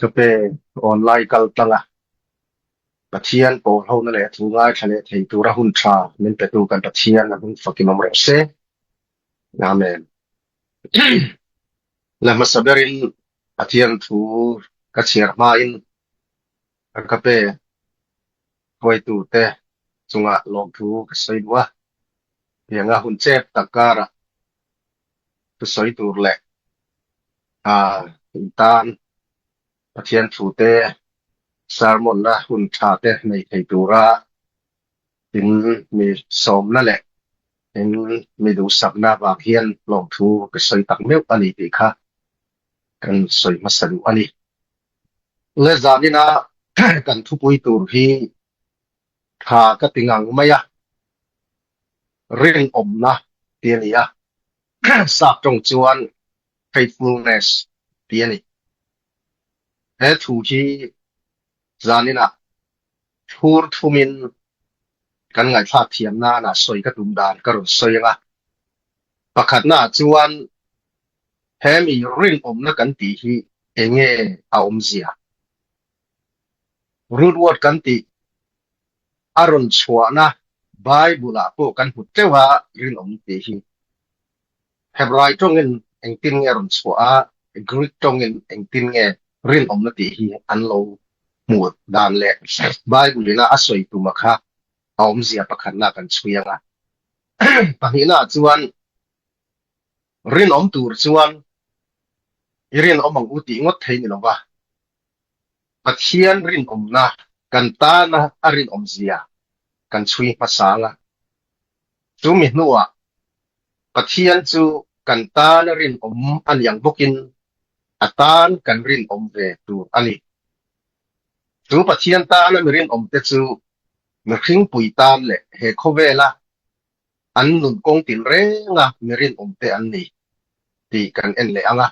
ก็เป็นออนไลน์กัลตังอ่ะปะเทียนโปเฮานั่นแหละทุกง่ายทะเลไทยตัวระหุ่นชามันไปดูกันปะเทียนนะมันฟักกินมามรเสนะแม่นแล้วมาสับเรินปะเทียนทูกระเชียร์มาอินก็เป็นคอยตูเตจงอ่ะลองทูกระใส่บัวเพียงอ่ะหุ่นเจ็บตะการะก็ใส่ตูแหละอินตานปะเทียนทูเตสารมอนนะหุ่นชาเตในไทยตัวระเป็นมีสมนั่นแหละเป็นมีดูสักหน้าบางเฮียนลองทูก็ใส่ตักเมลอันนี้ดีค่ะกันใส่มาสนุอันนี้และจานี่นะกันทุปุยตูที่หาก็ติงังไม่อะเรื่องอมนะเตียนี่อะสักตรงจวน faithfulness เตียนี่เอทูที่จานี่นะทูร์ทูมินกันไงพลาดเทียมหน้านะสวยก็ดุมดานก็รู้สวยอ่ะประคัดหน้าจวนแฮมีเรื่องอมนะกันตีที่เองเอาอมเสียรูดวอดกันตีอารมณ์ชัวนะไบเบิลอะพวกกันหุดเจ้าว่าเรื่องอมตีที่เฮบรายตรงเงินเองตินเงอารมณ์ชัวกรีกตรงเงินเองตินเงเรื่องอมนะตีที่อันโลหมดดานเละไบเบิลนะอาศัยตัวมาค่ะเอาอมเสียประคัดหน้ากันช่วยอ่ะปะนี้นะจวนเรื่องอมตูจวนเรื่องอมบังอุติงดเทนี่หรอวะปะเทียนเรื่องอมนะกันตานะเรื่องอมเสียกันช่วยภาษาละจูมิหนัวปะเทียนจูกันตานะเรื่องอมอันยังบุกินอัตานกันเรื่องอมเวตูอันนี้จูปะเทียนตานะมีเรื่องอมเตจูมีขิงปุยตามเลยเฮโคเวละอันนุนกงตินเรงะมีเรื่องอมเตอันนี้ตีกันเอ็นเลยอ่ะ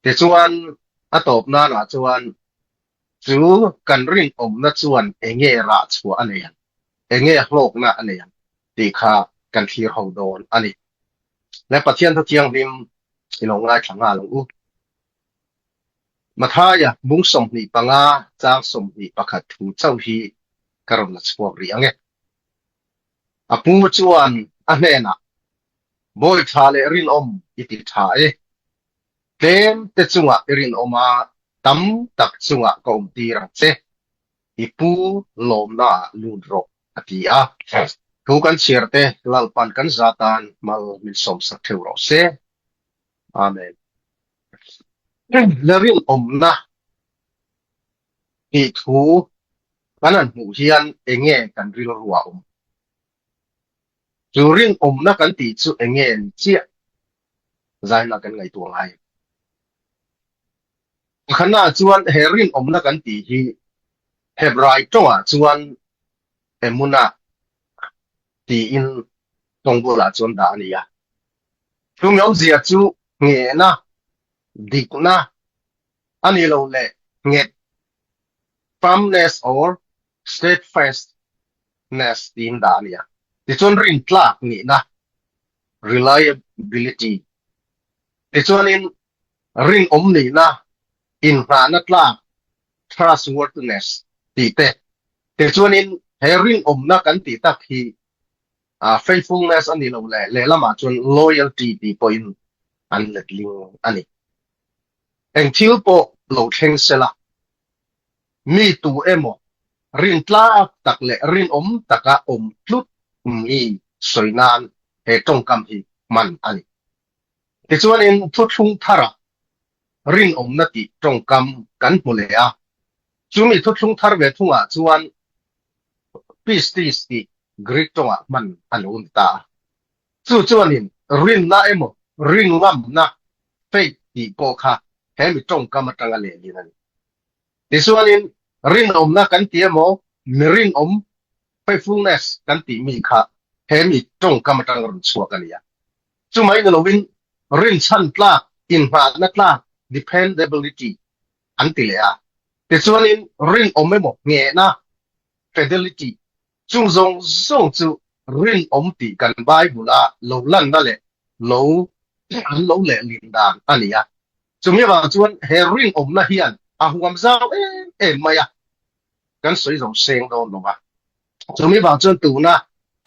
แต่จวนอตบนานะจวนจูกันเรื่องอมนะจวนเองราชัวอันนี้เองโลกนะอันนี้ตีข้ากันที่เราโดนอันนี้และประเทศที่ยังริมที่ลงง่ายขังงาลงอุมาท้ายบุ้งสมนีปังอาจางสมนีประคัดถูเจ้าฮีกระรำนัดสวบเรียงอปูจวนอันนี้นะบ่อยทาเลรินอมอิติทายเต็มเตจุงะรินอมาตั้มตักจุงะกอมตีรังเซอิปูลมนาลูนรกอติอาทุกันเชียร์เตลัลปันกันซาตานมามิลสมสักเทวโรเซอาเมนเลรินอมนะอิทูกันนั้นหูเฮียนเองกันริลรัวอมจูรินอมนะกันตีจูเองเจียใจนักกันไงตัวไงขณะจวนเฮรินอมนักกันตีที่เฮบรายจังจวนเอมุนาตีอินตรงบุราจวนดานียทุกยอมเสียจูเงนะดิกนะอันนี้เราเล่เง firmness or steadfastness ตีนดานียที่จวนรินทลากนี่นะ reliability ที่จวนอินรินอมนี่นะอินหานักลา trustworthiness ตีเตแต่ส่วนนี้เฮริงอมนักกันตีตักที่faithfulness อันนี้เราเลยละมาจน loyalty ตี point อันเล็กลิงอันนี้เองทิลโปเราเข่งเสละมีตัวเอโมรินทลาตักเละรินอมตักอมพลุดมีสวยนานเฮตรงกำฮีมันอันนี้แต่ส่วนนี้ทุกทุ่งทาระรินอมนัติตรงกำกันหมดเลยจูมีทุกทุ่งทาระเวทุงจวนพิสติสติกรีกตรงมันอันอุนตาจวนนี้รินน่าเอโมรินงำนะเฟกตีโปคาเฮมิตรงกำมาตั้งอะไรนี่นั่นแต่ส่วนนี้รินอมนะกันตีเอโมมีรินอม faithfulness กันตีมีค่ะเฮมิตรงกำมาตั้งรุ่นชัวกันเนี่ยจูไม่เงินวินรินชันปลาอินหานักลา dependability อันติเลยแต่ส่วนนี้รินอมไม่หมดเงี้ยนะ fidelity จุงส่งจูรินอมตีกันไบบุลาโลลันนั่นแหละโลอันโลเละลินดานอันนี้จุงไม่ว่าจวนเฮรินอมนะเฮียน หวมซาวไม่อะกันสวยสงเซงโดนลงอ่ะจะมีบางจนตูนะ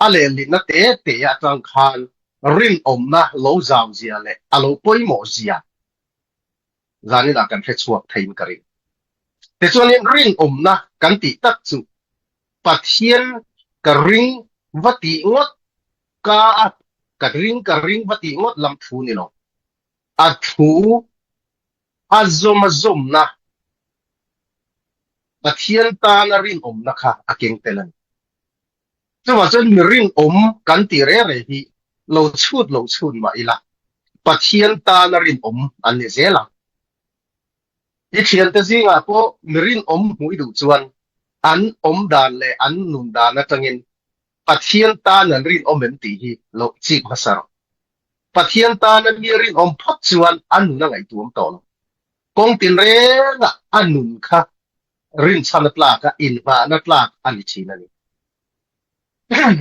อะไรลินะเตะจังคันรินนะโลซาวเจียเลยโลป่วยหมอเจียจานี่นะกันแค่ชวกไทยมกันเลยแต่ส่วนนี้รินนะกันติดตักจุปัทเทียนกริงวัติงดกะริงวัติงดลำทูนี่เนาะอัดหูอาซมนะปัทเทียนตานารินนะคะอาเก่งเตลันจะว่าจะมีรินกันติเร่ที่เราชุดมาอีละปัทเทียนตานารินอันนี้เสียละอีเทียนแต่จริงอ่ะพอมีรินหูดูจวนอันดานเลยอันนุนดานนะจังเงินปัทเทียนตานารินเป็นตีฮีเราจีบมาสารปัทเทียนตานั้นมีรินพัดจวนอันนุนนั่งไอตัวต่อคงตินเร่งอันนุนค่ะรินชันตลากอินมานัตลากอันนี้ชีนั่นนี่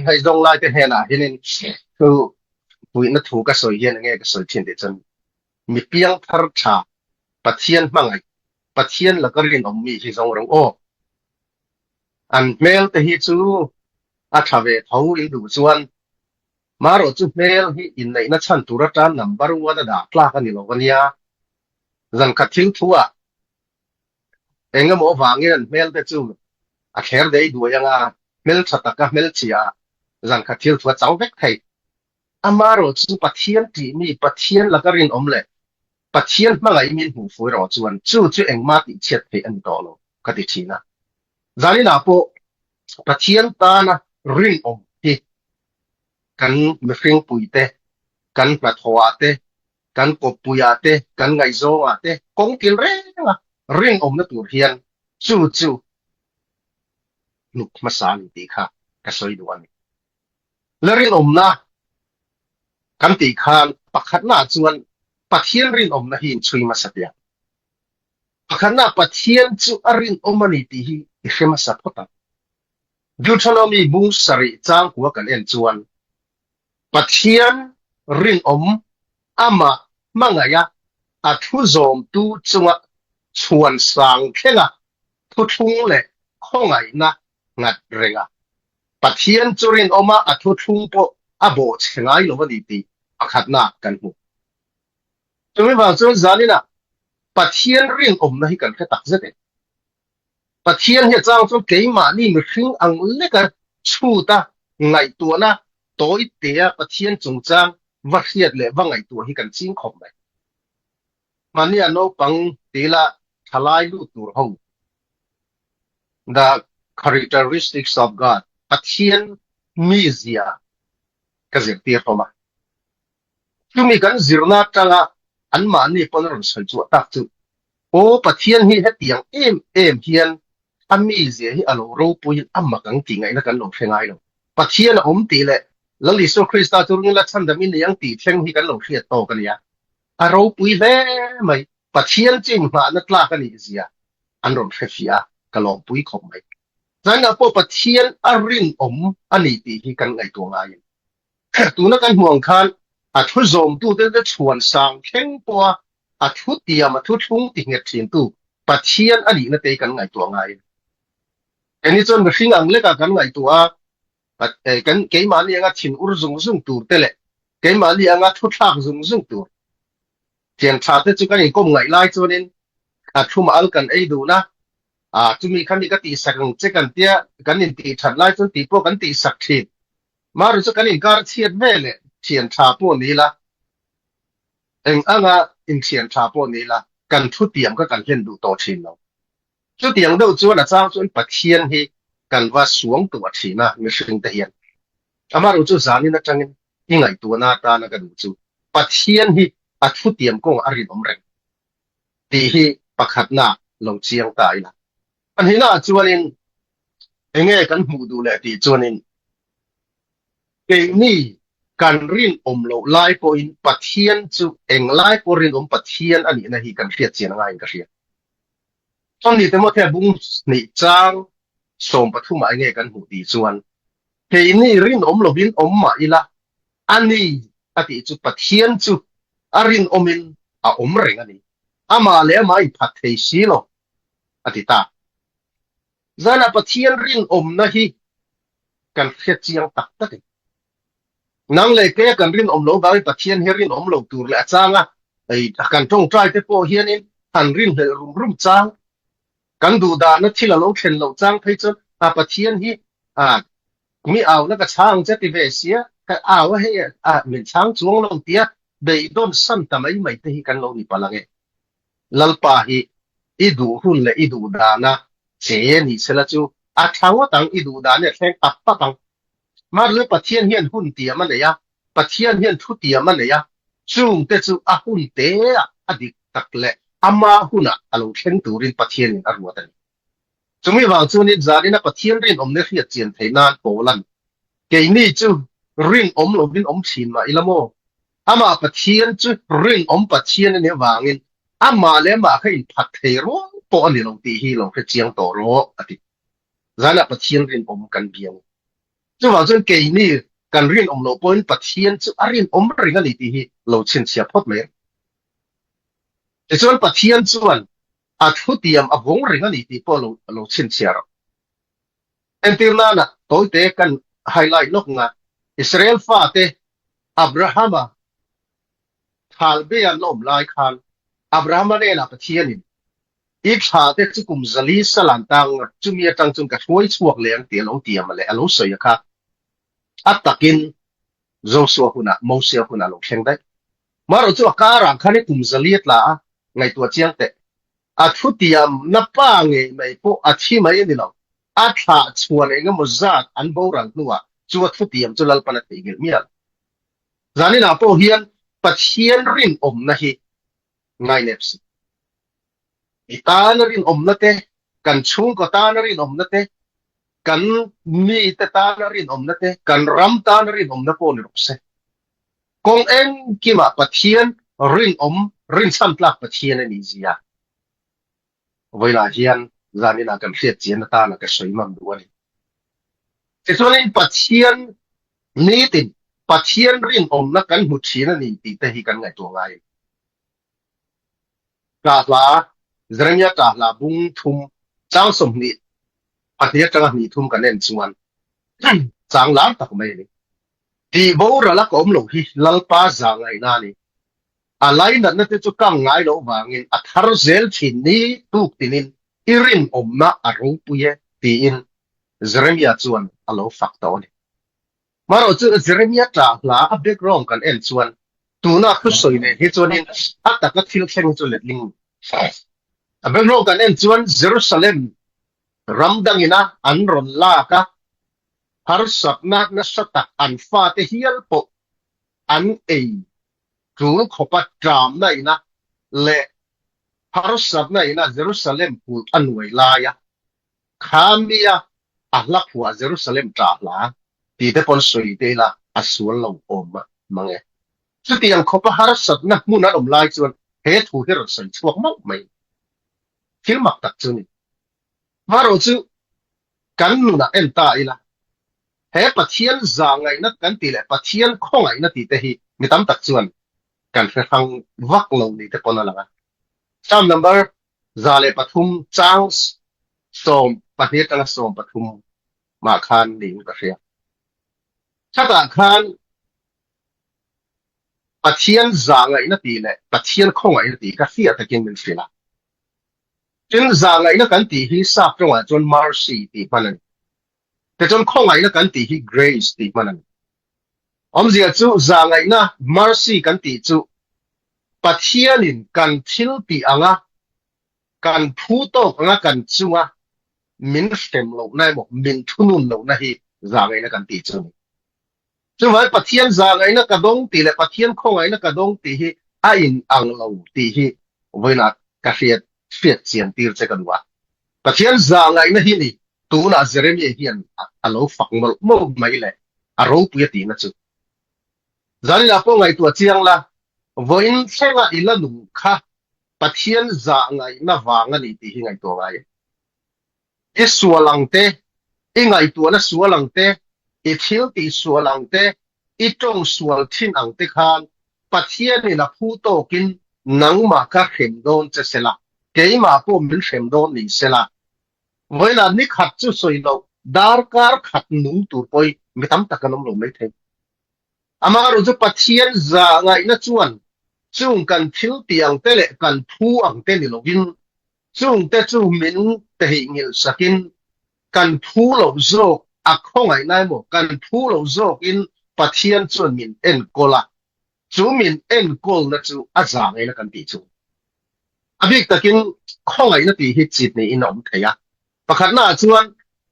ให้ดงไล่แต่เห็นอ่ะเห็นคือผู้นักถูกก็สวยเย็นไงก็สวยเช่นเดียวกันมีเพียงทาร์ชาปัทเทียนมั่งไงปัทเทียนแล้วก็รินมีที่ทรงรงอันเมลแต่ฮิจูอาชาเวทเอาอินดูจวนมาโรจูเมลฮิอินในนัชชันตุระจานนัมบารุวัดดาคลากันนี่โลกันยาจันคัดทิ้งทัวเองก็มองวางเงินเมลแต่จูอาแคร์ได้ดูยังอ่ะเมลชัดตะกะเมลเชียจันคัดทิ้งทัวเจ้าเวกไทยอามาโรจูปัทเทียนที่มีปัทเทียนแล้วก็รินเลยปัทเทียนมาไงมีหูฟูรอจวนจูเองมาติเชียดให้อันโตโลกติชีนะจานี่นะพอปัทเทียนตานะรินที่กันไม่ฟิงปุยเตกันปะทวาเตกันกบปุยเตกันไงโซเตคงกินเร่งรินนะตัวเฮียนจูลุกมาสานิติค่ะก็สวยดูอันนี้แล้วรินนะกันตีขานปักขัดหน้าจวนปัทเทียนรินนะหินช่วยมาสักอย่างปักขัดหน้าปัทเทียนจูอรินมันนิติหิอิเขมาสักพอตันดูทนมีบุ้งสริจางหัวกันเอ็นจวนปัทเทียนรินอามามังไงอะอัทุโจมตูจงชวนสังเข่งทุทุงเลยข้องไงนะงัดเรงปัทเทียนจุรินมาอัทุทุงปอโบเชงไงลงวันนี้ตีปักขัดหน้ากันหูจะไม่บอกจนจานี่นะปัทเทียนรินนะให้กันแค่ตักเสด็จปัทเทียนเห็นจางจนเกี่ยมานี่มันถึงอังเล็กชูตาไงตัวนะตัวอีเตียปัทเทียนจงจางวัดเสียดเลยว่าไงตัวให้กันจริงของไหมมันเนี่ยโนปังตีละทลายลูตัวห้อง the characteristics of God ปัทเทียนมีเสียก็จะเตียเข้ามาคือมีกันจิรนาจังอันมันนี่ปนรสจวดตักจุโอ้ปัทเทียนที่เตียงเฮียนอันมีเสียที่อโลรูปุยอันมากังติงไงนักกันหลงเชงไงหรอปัทเทียนตีเลยแล้วลิสุคริสต์จุรุนละชันดามินยังตีเชงที่กันหลงเชียโตกันเนี่ยอรูปุยเลยไหมปัทเทียนจริงมานักลากันนี่เสียอันหลงเชียกันหลงปุยคมไหมฉะนั้นพอปัทเทียนอรินอันนี้ตีที่กันไงตัวไงตัวนักการห่วงคันอัทุโจมตัวเดินชวนสังเข่งปัวอัทุเตียมอัทุทุ่งติงเงทินตัวปัทเทียนอันนี้นั่นเตกันไงตัวไงอันนี้จนกระทั่งอังเล็กกันไงตัวกันเกี่ยมันยังงั้นถิ่นอุรซุงตัวเตะเลยเกี่ยมันยังงั้นทุกทางซุงตัวเทียนชาติจุกันยังก้มไงไล่จนนี้อัทุมาอัลกันไอ้ดูนะจุมีคันนี้ก็ตีสักเจกันเตียกันนี่ตีฉันไล่จนตีพวกกันตีสักทีมารู้จักกันนี่การเชียดเวลเทียนชาพวกนี้ละอินเทียนชาพวกนี้ละกันทุเตียมก็กันเห็นดูโตชินเราทุเตียมดูจวนจ้างจนปัทเทียนที่กันว่าสวงตัวชินะไม่ใช่เตียนมารู้จักสานี่นะจังยังไงตัวหน้าตานะกันดูจูปัทเทียนที่อัดทุเตียมก็อรินแรงตีที่ปักขัดหน้าลงเชียงตายละอันนี้น่าจวนเองกันหูดูแลตีจวนเกี่ยนี่การรินโลไลฟ์อินปัทเทียนจูเองไลฟ์รินปัทเทียนอันนี้นะที่กันเสียเสียงง่ายกันเสียตอนนี้แต่เมื่อแค่บุ้งนี่จ้างส่งปฐุมมาเงี้ยกันหูดีจวนเกี่ยนี่รินโลบินมาอีละอันนี้อดีตจูปัทเทียนจูรินมินเร่งอันนี้มาแล้วมาอีพัดเทชิโล อติตาซานะปะเทียนรินอมนะฮีกันเฮ็ดเจียงตักตะตินังเลยแกกันรินอมโลบาปะเทียนเฮรินอมโลตูละจางไอ้กันตรงใจเตโปเฮียนินหันรินเฮรุมจางกันดูดานะที่ละโลเข็นโลจางไผจนปะเทียนฮีมีเอานะก็ช้างจะติเวเสียก็เอาให้เหมือนช้างจวงลงเตียเบยโดนสั่นทำไมไม่ได้กันเรานี่ปะลังลัลปาฮีอีดูหุ่นและอีดูดานะเจนี่เสละจูทางว่าตังอีดูดาเนี่ยแข่งตับปะตังมาเรื่องปะเทียนเฮียนหุ่นเตียมันเลยปะเทียนเฮียนทุเตียมันเลยจูงแต่จูหุ่นเตะอดีตักเละอามาหุ่นอารมณ์เข่งตูรินปะเทียนอรัวตันจุมีวางจูนี่จารินะปะเทียนรินอมเนี่ยเรียกเจียนไทยนานโกลันเกนี่จูรินอมลงรินอมชินมาอิละโมอามาปะเทียนจูรินอมปะเทียนเนี่ยวางินอามาเลมาให้ผัดเทโรปอนนี่ลงตีฮีลงเจียงโตโรอติจานะปะเทียนรินอมกันเบียงจูวางจูเกนี่กันรินอมโลปอนปะเทียนจูรินอมริงกันตีฮีโลชินเสียพดเมแต่ส่วนปะเทียนส่วนทุเตียมวงริงกันตีพอโลชินเสียเอ็นติร์นานะตัวเตะกันไฮไลท์นกงาอิสราเอลฟาเตอับราฮัมทาลเบียนลมลายคานอับราฮัมเนี่ยนะปะเทียนินอีกชาเตจุกุมซาลีสลันตังจุมีตังจุงกับช่วยช่วยเลี้ยงเตียลงเตียมาเลยอโลสอยค่ะอัตตะกินโจสัวหุนะโมเสียหุนะลงเข่งได้มาเราจะว่าการังคันนี้กุมซาลีละไงตัวเจียงเตทุเตียมนับป้าไงไม่พอที่ไม่ยังดีหรอกถ้าชวนเองก็มัดอันโบราณนัวจวดทุเตียมจุลลปนัดตีกิลมีอะไรจานี่นะพอเฮียนปัจเจียนรินอมนะฮีไงเนฟส์อีตานรินอมนะเตกันชุงก็ตานรินอมนะเตกันมีเตตานรินอมนะเตกันรัมตานรินอมนะพอนี่รู้สึกคงเองกิมาปัจเจียนรินอมรินสัมพลักปัจเจียนนี่จียาเวลาเฮียนจานี่นะกันเสียเจียนตานะก็สวยมันด้วยแต่ส่วนนี้ปัจเจียนนี่ตินปัจเจียนรินอมนะกันหุดชีนนี่ตีแต่ฮีกันไงตัวไงกาลาเรื่องนี้กาลาบุ้งทุ่มจ้างสมนิปัจเจียนจ้างนี่ทุ่มกันเองส่วนจ้างล้างตักไม่เลยที่โบราณก็อมลงที่ลัลปาจางไงนั่นนี่อะไรนั่นนั่นจะกังไงเราบางอินอัฐารเซลชินนี่ตุกตินินอิรินอมนะอารมณ์ปุยตีอินเรื่องนี้ส่วนอโลฟักตอนมาเราจะเรื่องนี้จากลาอัปเดตร้องกันเองส่วนตัวน่าคุยสวยเนี่ยที่ส่วนนี้อัตตะก็ทิลเข่งจุดเล็ดลิงอัปเดตร้องกันเองส่วนเยรูซาเล็มรัมดังอินะอันรอนลากะฮาร์สับนักนัสตักอันฟาเตฮิลปกอันเอจูขบจามนั่นนะเละฮาร์สับนั่นนะเยรูซาเล็มพูดอันไวลายะขามียอัลลักหัวเยรูซาเล็มจากลาที่ได้ผลสวยเดล่ะอสวนลงอมมังเอสุดที่ยังขบฮาร์สับนะมุนัดอมลายส่วนเหตุที่เราใส่ช่วงมั่งไม่คิดมักตักจุนี่ว่าเราจะกันนู่นน่ะเอ็นตาอีละเฮ้ปะเทียนจางไงนักกันตีแหละปะเทียนข้องไงนักตีแต่ฮีมีตั้มตักจวนกันไปฟังวักลงนี่แต่ปนอะไรกันจำ number จาเลปทุมจางสมปะเทียนจังสมปทุมมาคานนี่ก็เสียชาติคานปะเทียนจางไงนักตีแหละปะเทียนข้องไงนักตีก็เสียตะกินเป็นเสียละจึงจางไงนักกันตีฮีทราบจังหวะจนมาร์ซีตีมันนั่นแต่จนข้องไงนักกันตีฮีเกรซตีมันนั่นอมเสียจูจางไงนะมาร์ซีกันตีจูปะเทียนินกันทิลตีอ่ะกันพูดโต้กันจูมินเฟมโลกนั่นบอกมินทุนุนโลกนั่นฮีจางไงนักกันตีจูซึ่งว่าปะเทียนจางไงนักกระดงตีและปะเทียนข้องไงนักกระดงตีฮีอินอังโลตีฮีเวลากาเฟียดเสียนตีร์เจกันว่าปะเทียนจางไงนักฮีนี่ตัวน่าจะเรียนเฮียนอโลฟังมั่งไม่เลยอารมณ์ปุยตีนั่นจูจานี่ละพวกไงตัวเชียงละวันเช้าอีละหนุ่มค่ะปะเทียนจางไงน่าวางอันนี้ตีไงตัวไงอีสัวหลังเตอีไงตัวน่ะสัวหลังเตอีเที่ยวตีสัวหลังเตอีตรงสัวทิ้งอังเตคานปะเทียนนี่ละพูดโตกินนังมาค่ะเข็มโดนจะเสละ ke ma po min sem don ni sela voila ni khat chu soilo darkar khat nung tur poi mitam takanom lo mai the amaro chu pathian za ngai na chuan chung kan thil tiang te le kan thu ang te ni lovin chung te chu min te hi ngil sakin kan thu lo zo a khongai nai mo kan thu lo zo in pathian chuan min en kola chu min en kol na chu a za ngai na kan ti chu abik takin khongai na ti hi chit ni in om theya pakhat na chuan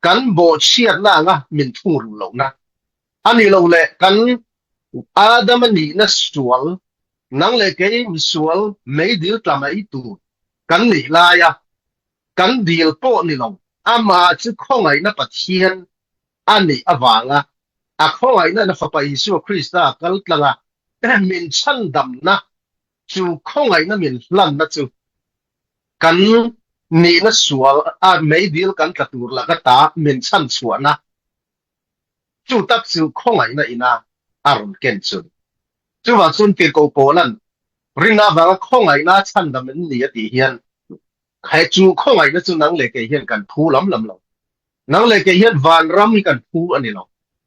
kan bo chiat na nga min thu ru lo na ani lo le kan adam ni na sual nang le ke mi sual mei dil tlamai tu kan ni la ya kan dil po ni lo ama chu khongai na pathian ani awanga a khongai na fa pa Isu Krista kal tlanga min chan dam na chu khongai na min hlan na chu kan ni na sual a mei dil kan tlatur la ka ta min chan chuana chu tak chu khongai na ina aron ken chu chu wa chun ti ko polan ringa wa khongai na chan dam ni ti hian khai chu khongai na chu nang le ke hian kan thu lam lo nang le ke hian van ram kan thu ani lo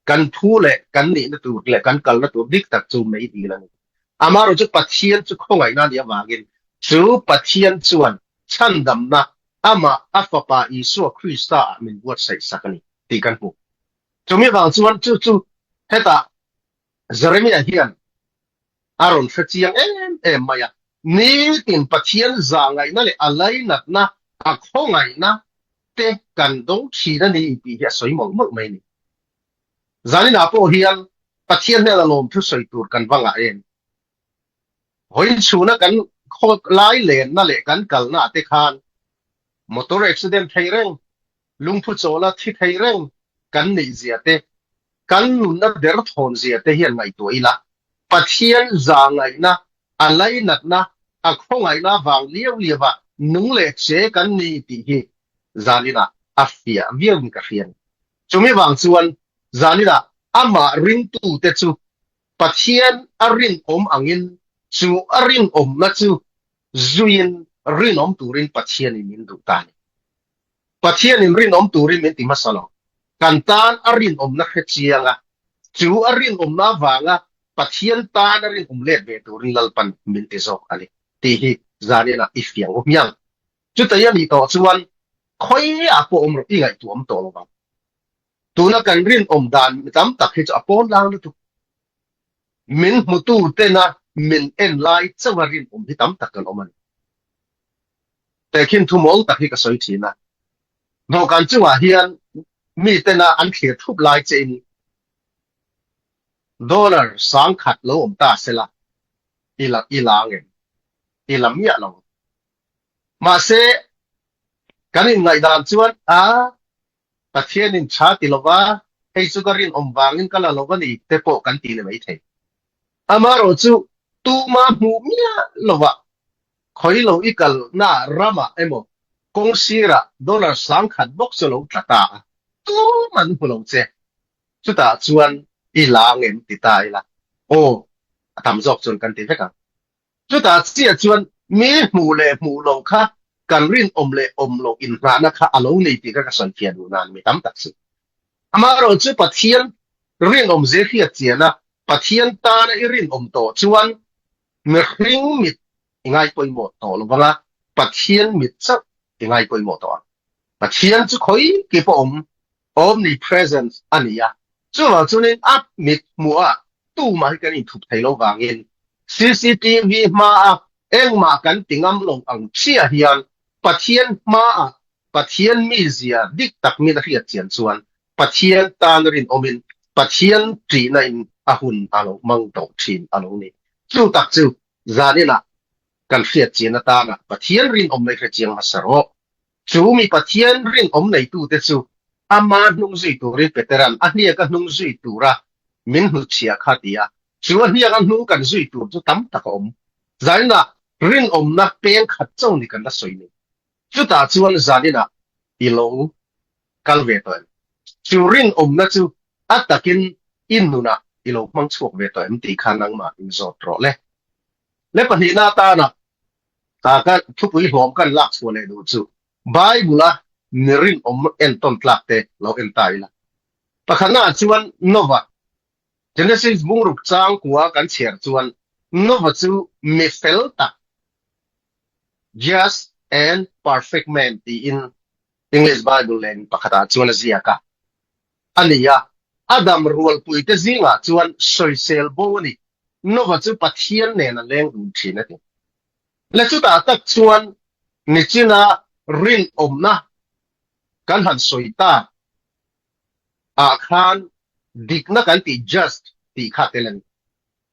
kan thu le kan ni na tu le kan kal na tu dik tak chu mei di lan amaro chu pathian chu khongai na dia wangin chu pathian chuan chan dam na ama afapa Isu Krista min buat sai sakani ti kan pu chumi wang chuan chu heta Jeremiah hian aron fetiang maya ni tin pathian za ngai na le alai nat na a khongai na te kan dong thi na ni pi ya soi mong mak mai ni zani na po hian pathian ne la lom thu soi tur kan wanga en hoin chuna kan khok lai len na le kan kal na te khan motor accident thei reng lungphu chola thi thei reng kan nei zia te kan nun na der thon zia te hian ngai toila pathian za ngai na alai nat na a khongai na wang liu liwa nung le che kan ni ti hi zanina afia viang ka fian chumi wang chuan zanina ama ring tu te chu pathian arin om angin chu arin om na chu zuin rin om turin pathian in du tani pathian in rin om turin min ti masalo kantan arin om na khechianga chu arin om na wanga pathian tan arin om le be turin lalpan min ti zok ali ti hi zanina ifiang omyang chu tayani to chuan khoi a po om ro i ngai tuam to lo ba tuna kan rin om dan tam tak hi apon lang tu min mutu te na min en lai chawarin om hi tam tak kan oman te khin thu mol tak hi ka soi thina no kan chuwa hian mi te na an khia thup lai che ni dollar sang khat lo om ta sela ilang en ilam ya lo ma se kan in ngai dan chuan pathian in cha ti lova hei chu garin om wangin kala lova ni te po kan ti le mai the amaro chu tu ma mu mia lova khoi lo ikal na rama emo kong sira dollar sang khat box lo tata tu man pulo che chu ta chuan ilang en ti tai la o tam jok chun kan ti veka chu ta chia chuan mi mu le mu lo kha kan rin om le om lo in rana kha alo nei ti ka san fian nu nan mi tam tak si amaro chu pathian rin om ze khia chiana pathian ta na irin om to chuan me hring mit ingai poi mo to lo wanga pathian mit chak ingai poi mo to pathian chu khoi ki po om omnipresent ania chu wa chu nin ap mit mua tu ma kan in thup thai lo wangin CCTV ma eng ma kan tingam long ang chia hian pathian ma pathian mi zia dik tak mi na hiat chian chuan pathian tan rin omin pathian tri na in ahun alo mang to thin alo ni chu tak chu zanina kan hiat chian ta na pathian rin om nei chiang masaro chu mi pathian rin om nei tu te chu ama nung zui tu rin veteran ahnia ka nung zui tu ra min hu chia khatia chu ahnia ka nung kan zui tu chu tam tak om zanina rin om na pen khat chong ni kan la soi ni chu ta chuan zanina ilo kalve to chu rin om na chu atakin innuna ilo mang chuak ve to ti khanang ma in zot ro le pani na ta na ตาก็ทุกวิหอมกันลักส่วนเลยดูจูไบเบิลนิรินเอ็นต้นหลักเตเราเอ็นตายละปะขณะชวนโนวา Genesis บุงรุกจางกัวกันเชียร์ชวนโนวาจูเมเฟลตา just and perfect man ที่ in English Bible เลนปะขณะชวนเสียกะอันนี้อะอาดัมรัวปุยเตจิงะชวนสอยเซลโบนี่โนวาจูปัทเทียนเนี่ยนั่นเลี้ยงดูชีนะทีและจุดตัดชวนนิจินารินนะกันหันสอยตาอาคารดิกนักกันตี just ตีขาดเตลัน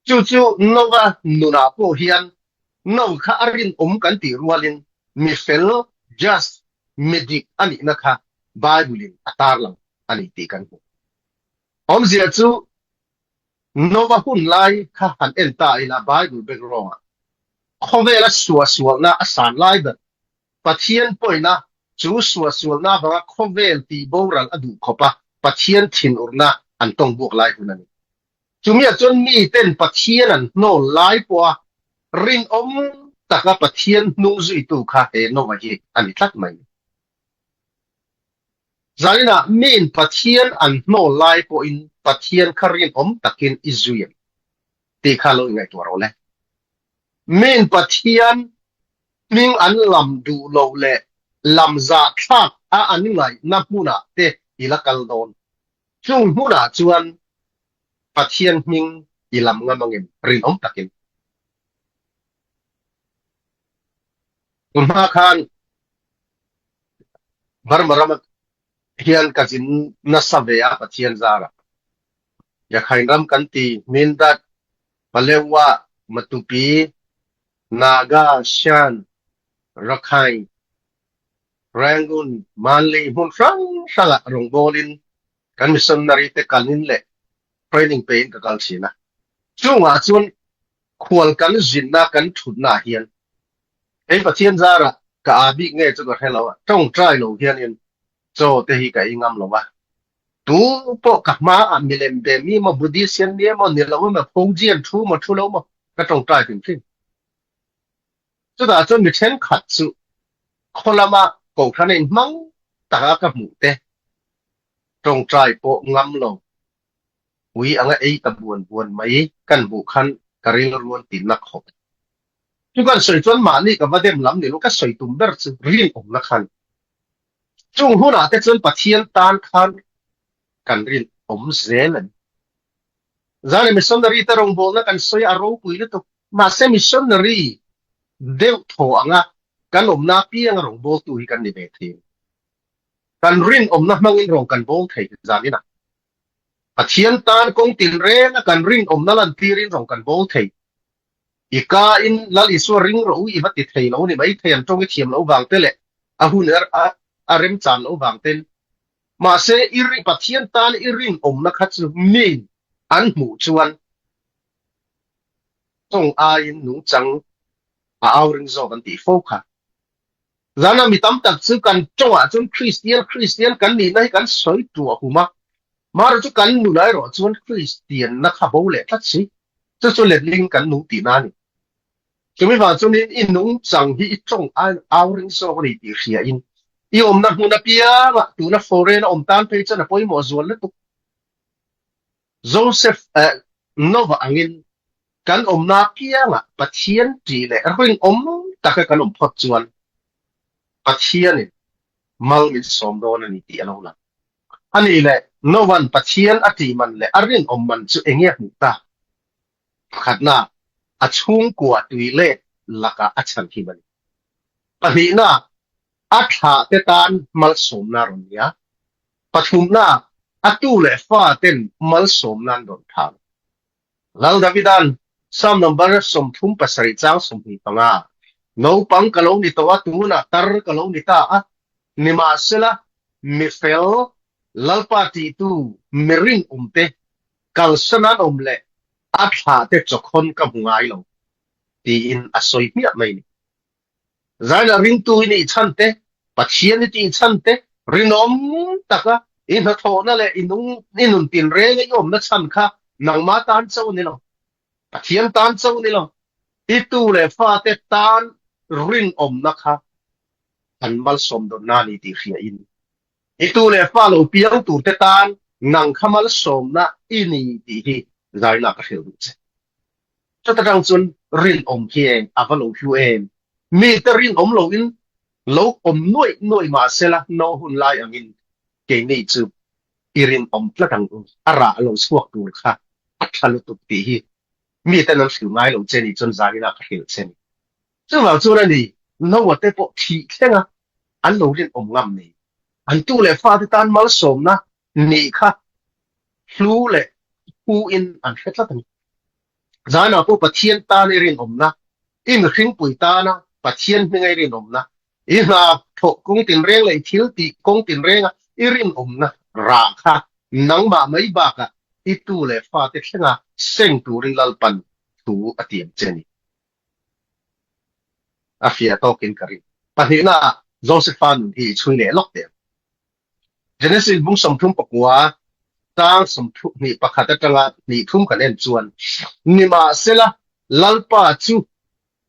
จู่ๆโนวานุนาโปเฮียนโนข้ารินกันตีรัวลินมิเฟล just มิดิกอันนี้นะคะบาบิลินอัตาร์ลังอันนี้ตีกันเสียจู่โนวาหุ่นไล่ข้าหันเอ็นตาอินาบาบิลเบกรองเขาเวลาสวนะอาสารไล่แบบปะเทียนป่วยนะจู่สวนะบางเขาเวลตีโบราณอดูขบปะเทียนทินอุรนะอันต้องบวกไล่คนนั้นจู่มีจนมีเต้นปะเทียนนั่นโนไล่ปัวรินตะกับปะเทียนนุ่งจุยตูข้าเอโนวาเฮอันนี้ทักไหมใจน่ะมีนปะเทียนอันโนไล่ปัวอินปะเทียนคารินตะกินอิจุยตีข้าโลยังไงตัวเราเลยมีนปะเทียนมิงอันลำดูโลเลลำจากทักอันนี้ไงนับมุนาเตอิลักลโดนจุงมุนาจวนปะเทียนมิงอิลำงามังเงินรินตะกินคุณมาคานบารมารามเฮียนกัจินนัสเวียปะเทียนซาระอยากให้รำกันตีมินดัดปะเลวะมัตุปีนาga ชันรักไฮแรงกุนมันลีมุนฟังสังะรงโบลินกันมิสซันนารีเตกันนินเล่เทรนนิ่งเพย์กับกันสินะช่วงอาจวนควรกันจินนักกันทุนนาเฮียนไอ้ปะเทียนซาระกับอาบิเงยจุดให้เราต้องใจเราเฮียนโจเตหิกับอิงามเราวะตูปกกับมาอันมิเลมเบมีมาบุดีเซียนเนี่ยมันเนี่ยเราไม่มาพงเจียนทูมาทูเรามาก็ต้องใจถึงที่จุดอาจวนมีเช่นขัดสุคนละมาโกท่านเองมั่งตากับหมูเตตรงใจโปงำลงวิอังไอ้ตะบวนไม่กันบุคันกริลรวนตินักหกทุกคนสวยจนมานี่กับว่าเดิมล้ำเนี่ยลูกก็สวยตุ้มเบิร์ดเรียนนักขันจุงหัวหน้าแต่จนปะเทียนตานขันกันเรียนเซนจานมิชชันนารีตรงโบนักกันสวยอารมณ์ปุยเลยตุมาเซมิชชันนารีเดวโถอังกันนาปีอังรงโบตุยกันนิเวศทีกันรินนักมังอินรงกันโบไทยจานี่นะปะเทียนตานคงตินเรนกันรินนั่นลันทีรินรงกันโบไทยอีกาอินลลิสวริงรู้อีบัติไทยเราเนี่ยไม่ไทยอันตรงที่เทียมเราบางเตลอาหุนอาริมจานเราบางเตลมาเซอิริปะเทียนตานอิรินนักขัดสุมีนอันหมู่ชวนตรงอาอินหนุจังอาริงโซกันตีโฟกัสจานามีตั้มตัดซื้อกันจังหวะจนคริสเตียนกันนี่นะกันสวยตัวหัวมาเราจะกันหนูได้หรอจนคริสเตียนนักขับเอาเลยทัดสิจะส่วนเล็กลิงกันหนูตีนั่นจะไม่ว่าจนนี้อินหนูจังที่จงอาริงโซกันตีเสียอินอีนักมุนเปียงตัวนักฟอเรนตันไปจะนับไปหมดส่วนเลยตุโจเซฟโนวาอังอินกันนักเปียงปะเทียนจีเลยเรื่องตะกันพอดส่วนปะเทียนมัลมิสอมโดนนี่ตีเราละอันนี้แหละโนวันปะเทียนอธิมันเลยอารินมันจะเงียบมุตาขัดหน้าอัชุ่งกัวตุยเล่ลักอัชันที่มันปะนี้น่ะอัฐาเตตานมัลสมนารุนยาปฐุมน่ะอัตุเล่ฟ้าเต็นมัลสมนันดอนทางลังดาวิดันซ้ำนับเป็นสมทุมปัสริจังสมหิปังอาโนปังกะโลนิตัวตูน่ะตร์กะโลนิตานิมาสละมิเฟลลัลปาติตูมิริงเตกัลสนันเล่อัฐาเตจกคนกับหงายลงตีอินอสอยมีอะไรนี่ใจละริงตูนี่ฉันเตปัจเจียนที่ฉันเตรินตักอินหัทโนั่นแหละอินุนตินเรงยมนักฉันค่ะนังมาตานเจ้านี่ลงปัจเจียนตานเจ้านี่ลงอีตูเล่ฟาเตตาน รินอมนะคะอันมัลสมดนนานีตีเขียอินอีตูเลฟ้าเราเปียงตูเตตานนังขมัลสมนะอินีตีฮีใจนักเขียวดุเจจะตรังจุนรินอมเพียงอาวาโลคิวเองมีแต่รินอมโลอินโลอมน่วยมาเซละโนหุนไลอังินเกนี่จูอิรินอมพระดังอาระโลสวกดูค่ะอัตลุตุตีฮีมีแต่นังสิวไงโลเจนี่จนใจนักเขียวเจนี่ซึ่งเราจูนั่นนี่เราว่าแต่ปกติแค่ไงอันโลรินอมงามนี่อันตู้เลฟ้าที่ตานมัลสมนะนี่ค่ะฟลูเลผู้อินอันเฮ็ดละตันจานาผู้ปะเทียนตานอิรินอมนะอิมขิงปุยตานะปะเทียนไม่ไงอิรินอมนะอินาถกกงตินเร่งเลยทิลติกงตินเร่งอิรินอมนะราค่ะนังบะไม่บากะอีตู้เลฟ้าที่เช่นเส้นตูรินลัลปันตูอติยมเจนี่อาฟิอาโตกินกะริปะเห็นโจเซฟานที่ช่วยเหลือล็อกเดียเจเนซิสบุ้งสมทุมปกว่าตั้งสมทุมนี่ประคัตตะละนี่ทุ่มกันเอ็นจวนนี่มาเสละลัลปาจู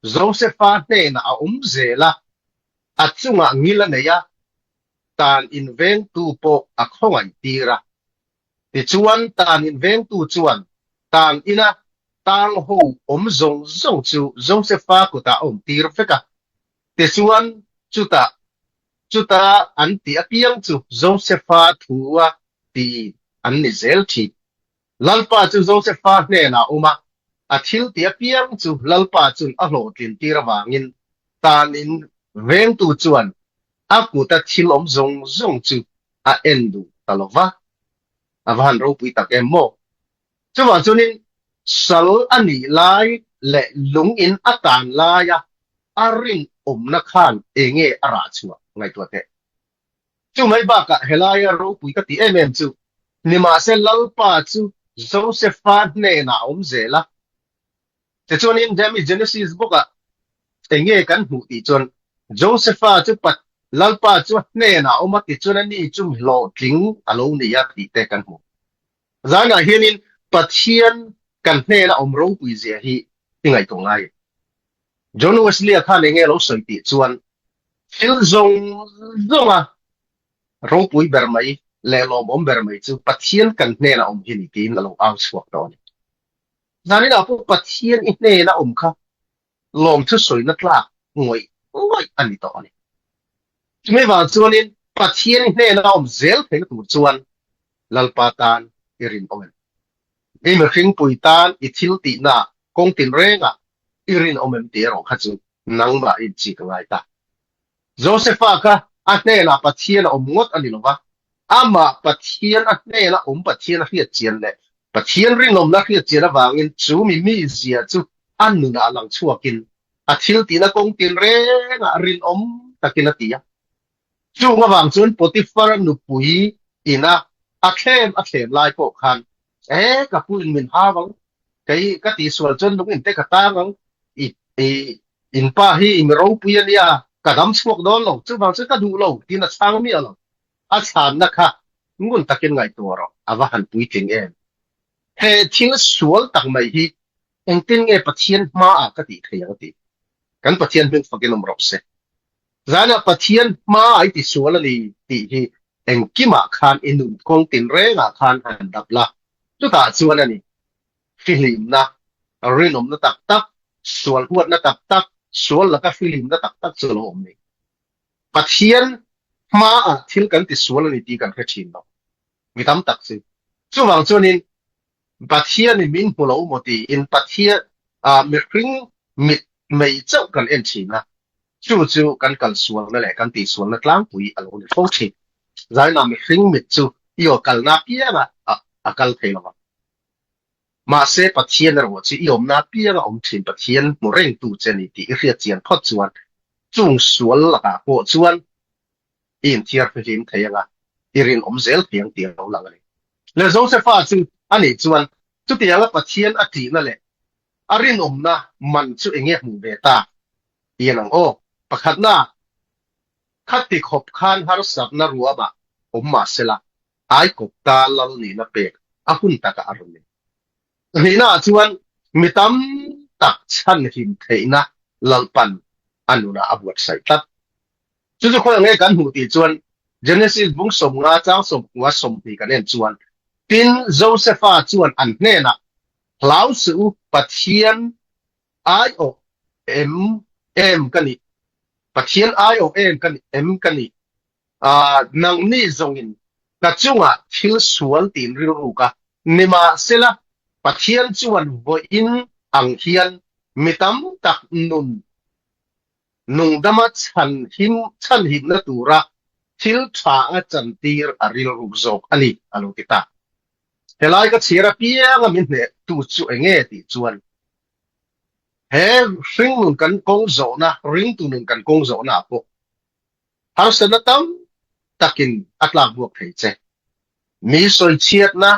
โจเซฟานเนี่ยนะเซละอัดจุงงิลเนี่ยตานอินเวนตูโปอักข้องตีระที่จวนตานอินเวนตูจวนตานอินะตั้งหูจงจูโจเซฟากุตาตีระเฟกะที่จวนจุตาอันที่อภิยังจูโจเซฟาทัวที่อันนี้เซลทีลัลปาจูโจเซฟาเนี่ยนะมาอาทิลที่อภิยังจูลัลปาจูอโลตินตีระวางินตานอินเวนตูจวนอากูตัดทิลจงจูอาเอ็นดูตลอดว่าอาวันรูปิตาเกมโมจังหวะจุนินสัลอันนี้ไลและลุงอินอัตานไลอารินนักขันเองอาราชัวไงตัวเตะจู่ไม่บ้ากะเฮลายรูปุยกติเอเมมจู่นิมาเซลลปาจู่โจเซฟานเนน่าเซละแต่จวนนี้เดมิเจเนซิสบุกะเองกันหูติจวนโจเซฟาจู่ปัดลลปาจู่เนน่ามาติจวนนี้จู่โลจิงอโลนี่ยาติเตกันหูจานาเฮนินปัดเชียนกันเนน่ารูปุยเสียฮียังไงตรงไงจอห์นเวสลีย์ท่านเองเราสวยติจวนฟิลซงรูปุยเบอร์ไม่เลลอมเบอร์ไม่จู่ปัดเชียนกันเนน่าฮินิตีนเราเอาสวกตอนจานี่เราพูดปัดเชียนอินเนน่าค่ะลมทุสวยนักล่างวยอันนี้ตอนนี้ไม่ว่าจวนนี้ปัดเชียนอินเนน่าเซลเพลตัวจวนลัลปาตานอิรินอเมนเมื่อคิงปุยตานอิทิลติน่ากงตินเร่งอิรินอเมนเตียร์ของข้าจูนังมาอิจิกไงตาโจเซฟาค่ะอันเนน่าปัดเชียนงดอันนี้หรอวะอามาปัดเชียนอันเนน่าปัดเชียนเรียกเจียนเลยปัจเจียนรินอมนักเรียนเจระวางินจูมีเสียจูอันนุนาหลังชัวกินอาทิลตีนักงตินเรงรินอมตะกินตียจูงวางจนปฏิฟาร์นุปุยอินะอาเข้มลายโปคันกับผู้อินมินฮาวังก็ตีส่วนจนลุงอินเตกตาวังอินป้าฮีอิมรูปุยเนี่ยกระดำชัวกโดนลงจูบางจูก็ดูลงตีนักช่างมีอะไรอาชานนะคะงุนตะกินไงตัวเราอาว่าหันปุยจริงเฮทิ้งสวนต่างไม่ฮีเองติ้งปัจเจียนมาก็ตีเทียงตีกันปัจเจียนเป็นฝักนมรบเสจานะปัจเจียนมาติสวนเลยตีฮีเองกิมาคานอินุคงตินเรงคานหันดับละจุดตาสวนนี่ฟิลิมนะรินอมนะตักสวนหัวนะตักสวนแล้วก็ฟิลิมนะตักสวนอมนี่ปัจเจียนมาทิ้งกันติสวนนี่ตีกันแค่ชินเนาะมีทำตักสิจุดวางจวนนี้ปัจเจียนมินหัวเราหมดที่อินปัจเจียมีครึ่งมิดไม่เจ้ากันเอ็นชีนะจู่กันสวนนั่นแหละกันตีสวนนักล้างปุ๋ยอะไรนี่ฟงชีใจน่ามีครึ่งมิดจู่อีโอกันนับเพียงกันเทลว่ามาเสปัจเจียนเราจีอีโอนับเพียงชินปัจเจียนมุเร่งตูเจนี่ที่เรียกเจียนพอจวนจุงสวนละก็พอจวนอินเทียร์ฟิลิมเทียงอิรินเซลเพียงเดียวหลังเลยแล้วโจเซฟาซึ่งอันนี้จวนจุดที่ยังปัจเจียนอดีนั่นแหละอารินนะมันจุเองหมู่เบต้าเอียนังประคัดน่ะคัดติขบคานฮารุสับนารัวบะมาเสละไอ้กบตาลนี่นะเป็กหุ่นตากะอารมณ์นี่น่ะจวนมีตั้มตักชันหินเทนะลัลปัน อันนู้นอาบวชใส่ตัดจุดคนอย่างนี้กันหูตีจวน Genesis บุ้งสมงาเจ้าสมว่าสมตีกันเนี่ยจวนตินโจเซฟาจวนอันเนี่ยนะลาวสู่ปัทเทียน IOM กันนี่ปัทเทียน IOM กันนี่ M กันนี่นังนี่จงอินกระจุงทิลสวนตีนริรูกะนิมาเสละปัทเทียนจวนวอินอังเฮียนมิตัมตักนุงดามัชันหิมนะตูระทิลทาจันตีร์อริลรูกจอกอันนี้อลูกิตาเฮลัยก็เชียร์เปียงมินเนตูจูเองติจวนเฮริงนุนกันกงโจนะริงตูนุนกันกงโจนะพวกฮาร์เซนตัมตักินอัตลาบวกเฮเจมีสวยเชียดนะ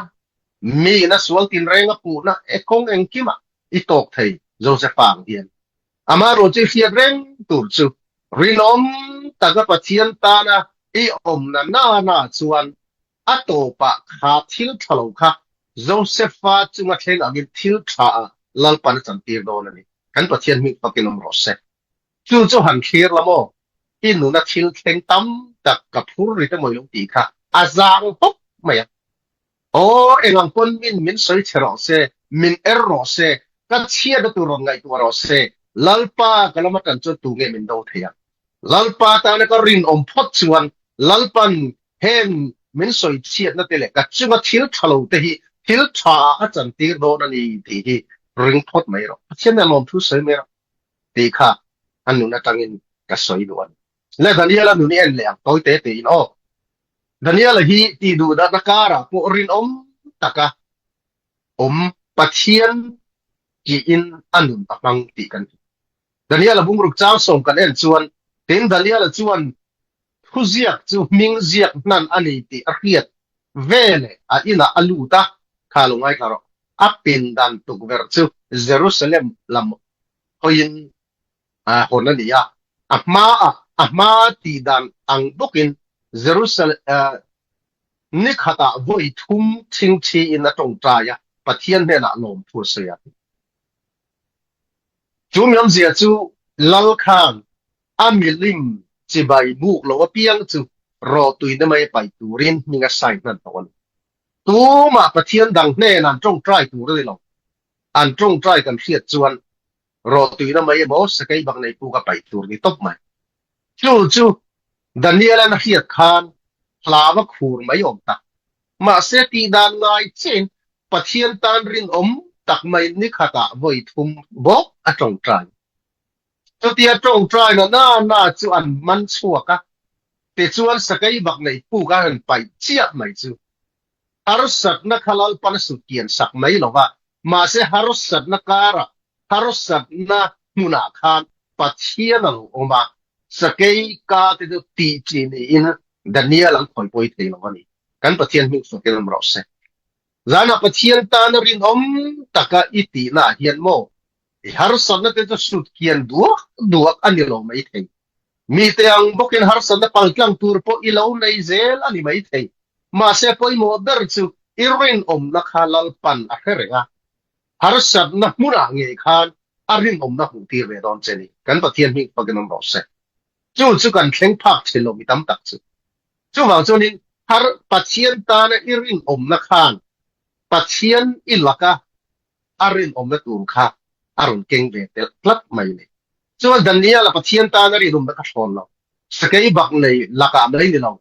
มีนะสวงตินแรงปูนะเอกงเองกิมะอีตอกเทยโจเซฟางเดียนอามาโรจิเฟียเร่งตูจูรินอมตะกะปะเทียนตานะอีอมนะนาจวนอัตโตปะคาทิลทะโลคะโจเซฟาจุงะเทนอกินทิลทาลัลปันจันตีร์โดนนี่กันปะเทียนมีปะกินอมโรเซจู่หันเคียร์ละโมอินุนะทิลเทงตัมตะกับพูริตะมอยลงตีค่ะอาจางปุ๊บไม่อะโอ้เอ็งอังคนมินสวยเชรอเซมินเอรอเซก็เชียร์ตัวรองไงตัวรอเซลัลปากะละมากันจตุเงมินโดเทียลัลปาตาเนก็รินอมพดชวนลัลปันเฮมมินสวยเชียร์นั่นเองก็จุงทิลทะลุเตหิทิลทาอาจันตีโดนันนี่ทีหิริงพดไม่หรอกเช่นนั้นลมทุสวยไม่หรอกตีค่ะอันนู้นตั้งอินก็สวยด้วยและตอนนี้เราดูนี่เอ็นเลยตัวเตะตีนอ๋อตอนนี้เราฮีตีดูด้านการะพวกรินตะกะปัทเทียนกีอินอันนู้นตั้งตีกันตอนนี้เราบุ้งรุกเจ้าส่งกันเอ็นชวนเต็นตอนนี้เราชวนผู้เสียกจูมิงเสียกนั่นอันนี้ตีอาเกียดเวเล่อินาอลูตาข้าลงไอ้คาร์อัปปินดันตุกเวอร์จูเยรูซาเล็มลำเขายินคนนั้นนี่อามาตีดันอังบุกินเยรูซาเล็มนิคาตาโวยทุ่มทิ้งชีอินตรงใจปะเทียนเนี่ยนะลมผู้เสียจูมีอันเสียจูลัลคันอามิลิมจีบายบุกโลว่าเปียงจูรอตุยได้ไม่ไปตูรินมีกระใส่นั่นตอนตัวมาปะเทียนดังแน่นั่นตรงใจตูเลยหรอกอันตรงใจกันเสียจวนรอตุยได้ไม่บอกสกายบางในปูกับไปตูนี่ตบไหมจูดานิเอลน่ะเสียคานลาวขูรไม่ยอมตักมาเสตีดานไงเช่นปะเทียนตานรินตักไม่นิขตาไว้ทุ่มบอกอะตรงใจตัวเตียตรงใจน่าจวนมันชัวกะแต่จวนสกายบักในปูกันไปเจียบไม่จูฮารุสัตนักขลัลปันสุเกียนสักไม่หรอกว่ามาเสฮารุสัตนักการะฮารุสัตนักมุนาคานปัทเทียนลงมาสกายกาติดตีจีนอินดันเนียลังคอยป่วยเทลงวันนี้กันปัทเทียนมีสุเกียนมรสเซจานาปัทเทียนตานรินตะกะอิตินาเฮียนโมฮารุสัตนักติดสุเกียนดัวอันนี้ลงไม่เทมีแต่ยังบอกเห็นฮารุสัตนักปังกลางตูร์โปอีลาวในเซลอันนี้ไม่เทมาเสพอยโมเดอร์จูอิรินนักฮาลลปันอะเรกะฮารุสัตนักมุระเงยขานอารินนักมุตีเวดอนเจนี่กันปัทเทียนมีปกินมรสเซจู่กันเข่งพักเชลมิตามตักจู่ว่าจู่นี้ฮาร์ปัทเทียนตานอิรินนักขานปัทเทียนอิลลักะอารินนักตูร์ข้าอารุนเก่งเวทพลัดไม่เลยจู่ว่าดันเนียลปัทเทียนตานอิรินนักชอนเราสกายบักในลักะไม่เลยเรา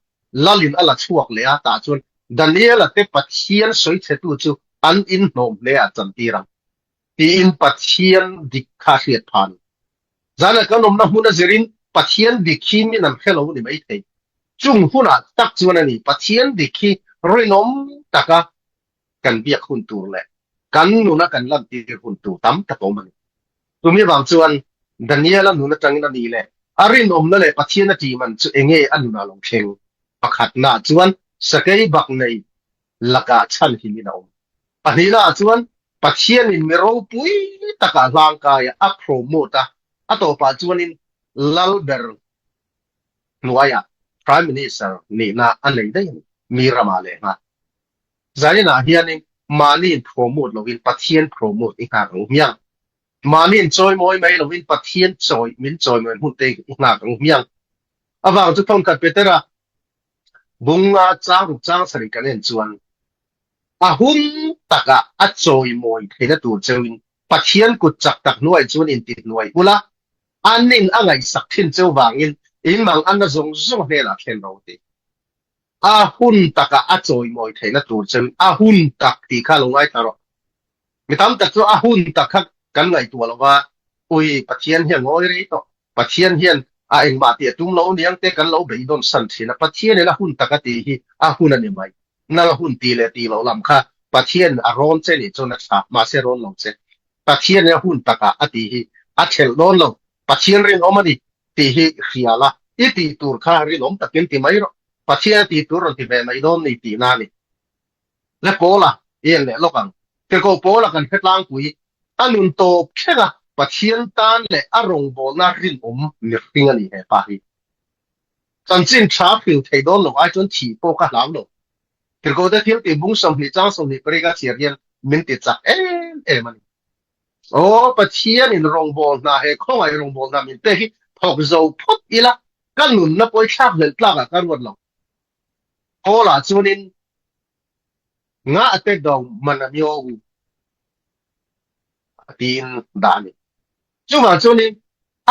ลลินอลาชวกเลยตาจู่ดันเนียลเตปัทเทียนสวยเชตุจู่อันอินโนมเลยจันทีรังที่อินปัทเทียนดิคาเชียพันจานกันนมนะมุนเจรินปัทเทียนดิคีมินันเขลาวนี่ไม่ใช่จุงหุ่นตักจวนนี่ปัทเทียนดิคีรินตะกะกันเบียกหุ่นตัวเลยกันนุนักันลันตีหุ่นตัวตั้มตะโตมันตัวมีบางจวนดันเนียลนุนัจังนันนี่เลยอารินนั่นเลยปัทเทียนจีมันจู่เองอันนุนาลงเชงปักหัดนาจวนสกายบักในลักาชันหิมินาอันนี้นาจวนปัทเทียนอินเมโรปุยตะกะร่างกายอัพโปรโมตะอัตโตปัจจุบันลัลเบอร์นัวยา Prime Minister นี่นะอันไหนได้มีรามาเลยฮะใจน่ะเฮียนี่มานี่โปรโมทเราวินปัทเทียนโปรโมทอีกครั้งเมีย manin choi moi mai lovin pathian choi min choi moi hun te na kang miang awang chu thon kat petera bunga chang sari kanen chuan a hun taka a choi moi thena tur chewin pathian ku chak tak nuai chuan in tit nuai ula anin angai sak thin cheu wangin in mang an na zong zong hela khen ro ti a hun taka a choi moi thena tur chewin a hun tak ti kha longai tharo mitam tak chu a hun tak kha kan ngai tu lawa ui pathian hian ngoi ri to pathian hian a eng ma ti tum lo niang te kan lo bei don san thina pathian la hun taka ti hi a hun ani mai na hun ti le ti lo lam kha pathian a ron che ni chona sa ma se ron lo che pathian ya hun taka ati hi a thel don lo pathian rin omani ti hi khiala i ti tur kha rin om takin ti mai ro pathian ti tur ron ti be mai don ni ti na ni le pola yen le lokang ke ko pola kan hetlang kui anun to khega pathian tan le arong bol na rin ni ring ani he pa hi chan chin tha phil thei don lo ai chon thi po ka lam lo ke ko da thil ti bung som ni chang som ni pre ka chiar yen min ti cha man o pathian in rong bol na he khong ai rong bol na min te hi phok zo phot ila kan nun na poi thak le tla ka kan wot lo pola chunin nga ate dong manamyo tin dani chuma chunin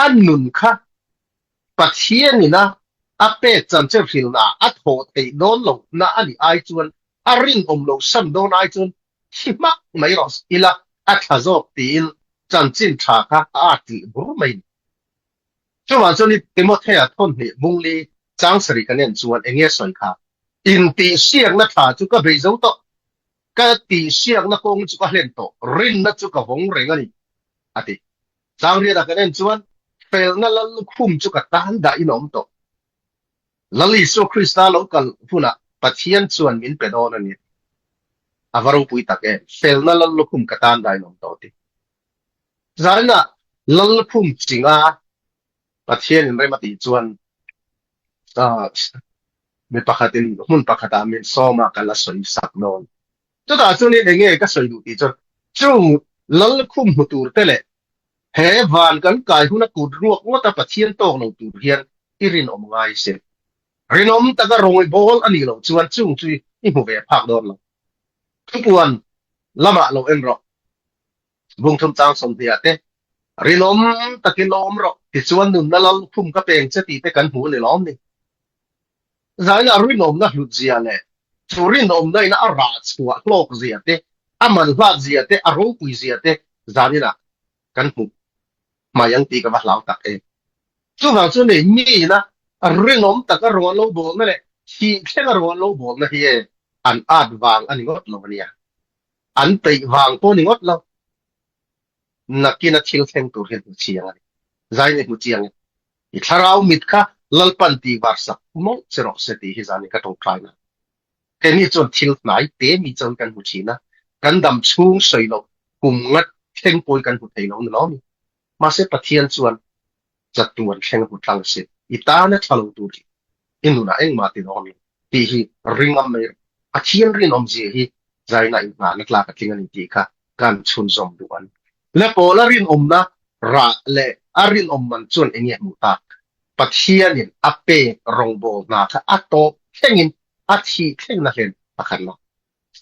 annun kha pathian ni na ape chan che phil na a tho thei don lo na ani ai chuan a rin lo sam don ai chuan hima mai ros ila a thazo tin chan chin tha kha a ti bur mai chuma chunin timothea thon ni mungli chang sari kanen chuan enge soi kha in ti siang na tha chu ka bei zo to ka ti siang na kong chu ka hlen to rin na chu ka hong reng ani ati sang ria da kanen chuan fel na lal khum chu ka tan da inom to lali so krista local huna pathian chuan min pedon ani avaru pui take fel na lal khum ka tan da inom to ti zarna lal khum chinga pathian in remati chuan me pakhatin hun pakhata min soma kala soi sak non chu da chu ni nge ka soi du ti chu lal khum hutur tele he van kan kai huna kut ruak ngota pathian tok lo tur hian irin om ngai se rinom taka rongoi bol ani lo chuan chung chui i mu ve phak don lo thupuan lama lo en ro bung thum chang som thia te rinom takin lom ro ti chuan nun na lal khum ka peng che ti te kan hu le lom ni zaina rinom na hlut zia le rinom na ina ara chua lok zia te aman hla zia te aro pui zia te zanina kan hu mayang ti ka va lau tak e chu wa chu ne ni na rinom taka ro lo bol na le hi khenga ro lo bol na hi an ad wang ani ngot lo nia an tei wang po ni ngot lo nakina thil theng tur hen chiang ani zai ne hu chiang i tharau mit kha lalpan ti warsa mo chero se ti hi zani ka tong khai na ke ni chon thil nai te mi chon kan hu china kan dam chung soi lo kum ngat theng poi kan hu thei lo no mi ma se pathian chuan chatuan theng hu tlang se itana thalo tur inuna eng ma ti no mi ti hi ringam me a chian rin om ji hi zai na na nakla ka tlingan ti kha kan chun zom duan le pola rin om na ra le arin om man chun enge mu ta pathianin ape rongbo na kha ato thengin athi theng na hen pakhan no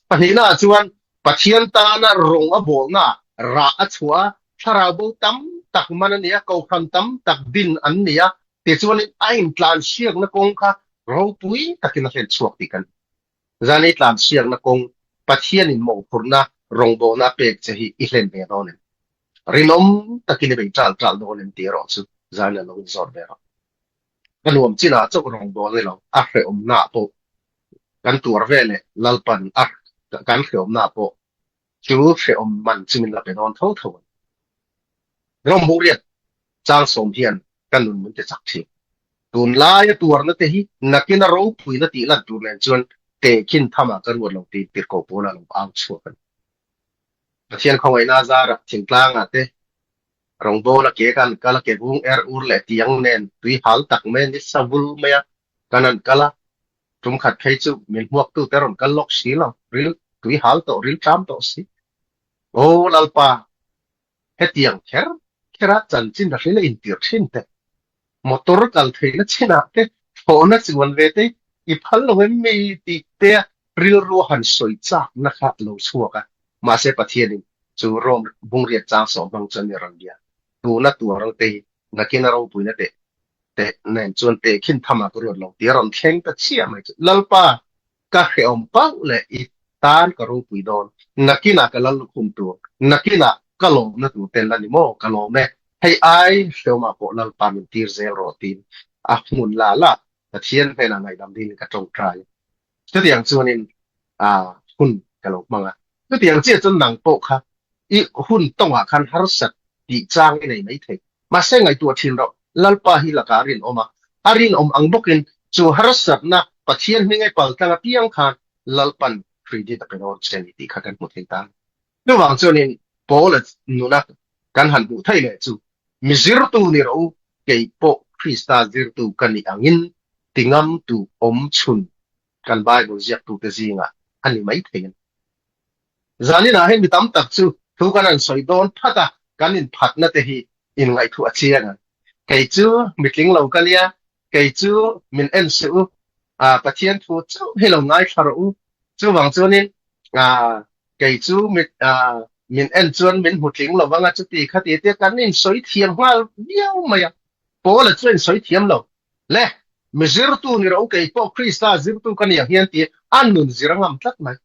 panina chuan pathian ta na rong a bol na ra a chua tharabo tam tak man ania ko khan tam tak din an nia ti chuan ain tlan siak na kong kha ro pui takin hen chuak ti kan zani tlan siak na kong pathianin mo phurna rongbo na pek che hi i hlen be don rinom takin be tral don en ti ro chu zana lo zor be ro kanuam china chok rongbo le lo a hre na po kan tur vele lalpan a kan hre na po chu hre man chimin la be don tho tho rom bu riat chang som hian kanun mun te chak thi tun lai tur na te hi nakina ro pui na ti la tur len chuan te kin thama kan wo lo ti pir ko pona lo ang chu kan thian khawai na zara thingtlang ate rongbo la ke kan kala ke bung ur le tiang nen tui hal tak men ni savul maya kanan kala tum khat phei chu min huak tu teron kal lok si lo ril tui hal to ril cham to si o lalpa hetiang kera chanchin da rile intir thin te motor kal theina china te phone chuan ve te I phal lo me ti te ril ro han soi cha na kha lo chuaka ma se pathianin chu rom bung riat chang som bang chan ni ran dia tu na tu rang te na kin ro pu na te nen chuan te khin thama ko ro lo ti ron thleng ta chia mai lalpa ka heom pa le I tan ka ro pu don nakina ka lal khum tu nakina ka lo na tu ten la ni mo ka lo me hei ai hloma ko lalpa min tir zel ro tin a mun la pathian pe na ngai dam din ka tong trai chu tiang chuanin hun ka lo manga chu tiang che chun nang po kha I hun tonga khan har sat ti chang nei mai the ma se ngai tu thin ro lalpa hi la ka rin oma arin ang bokin chu har sat na pathian ni ngai pal tanga piang khan lalpan 3D ta ka ro chen ti kha kan mu thei ta nu wang chuanin pol nu na kan han bu thai le chu mizir tu ni ro ke po krista zir tu kan ni angin tingam tu om chun kan bible ziak tu te zinga ani mai thein zani na hen mitam tak chu thu kan an soi don phata kan in phat na te hi in ngai thu achianga kai chu mitling lo kalia kai chu min en su pathian thu chu helo ngai tharo chu wang chu ni kai chu min en chuan min hutling lo wanga chu ti khati te kan in soi thiam hwal biao maya pol chuan soi thiam lo le mizir tu ni ro kai po krista zir tu kan ya hian ti anun zirangam tlat mai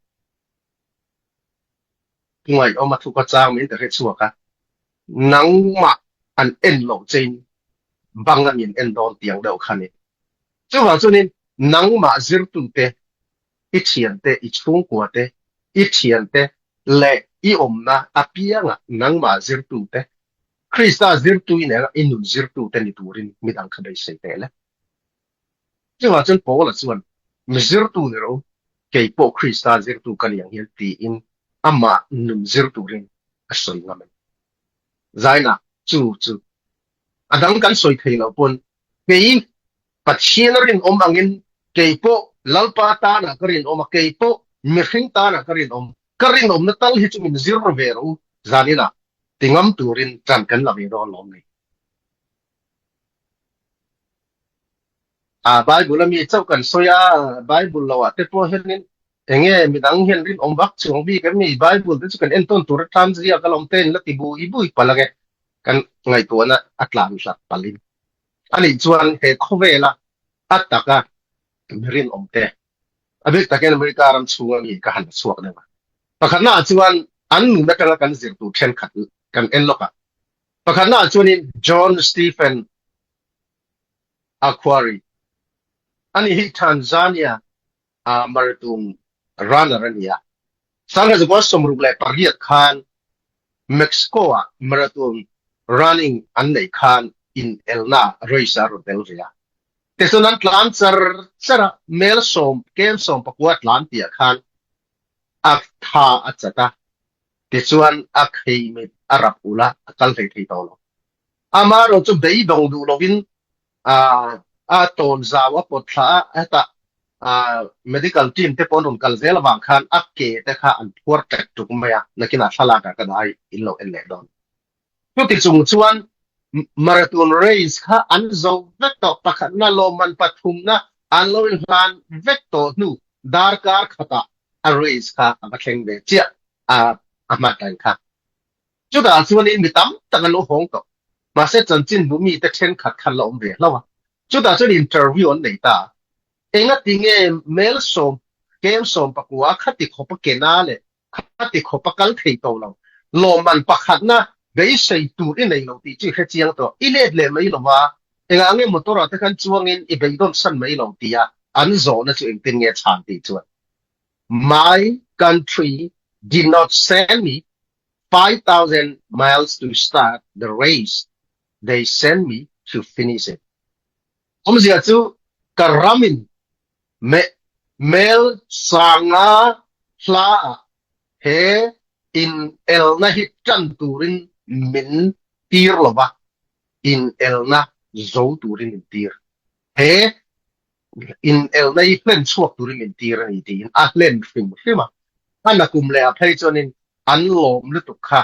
ngai o ma thu ka chang min te re chuaka nangma an en lo chen banga min en don tiang deuh khani chu wa chunin nangma zir tu te I thian te I chung kwa te I thian te le I omna apianga nangma zir tu te krista zir tu ina inun zir tu te ni turin midang khabai sei te le chu wa chun pola chuan mizir tu ni ro kei po krista zir tu kan yang hian ti in ama num zir tu rin asoi ngamen zaina chu adang kan soi thei lo pon kei pathian rin om angin kei po lalpa ta na karin om kei po mirhing ta na karin om na tal hi chu min zir ve ro zanina tingam turin chan kan la ve ron lom ni bible mi chau kan soya bible lo te po henin enge midang hen rin om bak chung bi kan mi bible te chu kan en ton tur tham zia kalom ten la ti bu I bui palage kan ngai to na atlam sa palin ani chuan he khovela ataka rin om te abik taken america ram chunga mi ka han suak ne ma pakhana chuan an nu na kan zir tu then khat kan en loka pakhana chuanin John Stephen Aquari ani hi Tanzania marathon runner ania sanga jwa somruk le pariat khan Mexico marathon running an nei khan in elna raisa rodel ria tesonan tlan chara mel som kem som pakwa tlan tia khan ak tha achata techuan ak heimit arab ula akal thei tolo amaro chu bei dong du lovin ton zawa potla ata medical team te pon kal zel wang khan akke te kha an phur tek tuk maya nakina thala ka dai illo elle don tu ti chung chuan marathon race kha an zo vector pakhat na lo man pathum na an lo han vector nu dar kar khata a race kha a kheng de chia ama tan kha chu da chuan in mitam takan lo hong to ma se chan chin bu mi te then khat khan lo om ve lawa chu da chuan interview on nei ta enga tinge mel som kem som pakwa khati khopa kenale khati khopa kal thei to lo man pakhat na bei sei tu in nei lo ti chi kha chiang to ilet le mai lo wa enga nge motora ta kan chuangin I bei don san mai lo ti ya an zo na chu eng tin nge chan ti chu my country did not send me 5,000 miles to start the race they sent me to finish it omzia chu karamin mel sanga hla he in elna hi chan turin min tir lova in elna zo turin min tir he in elna hi plen chuak turin min tir ani ti in len fima anakum le a phei chonin an lom lu tu kha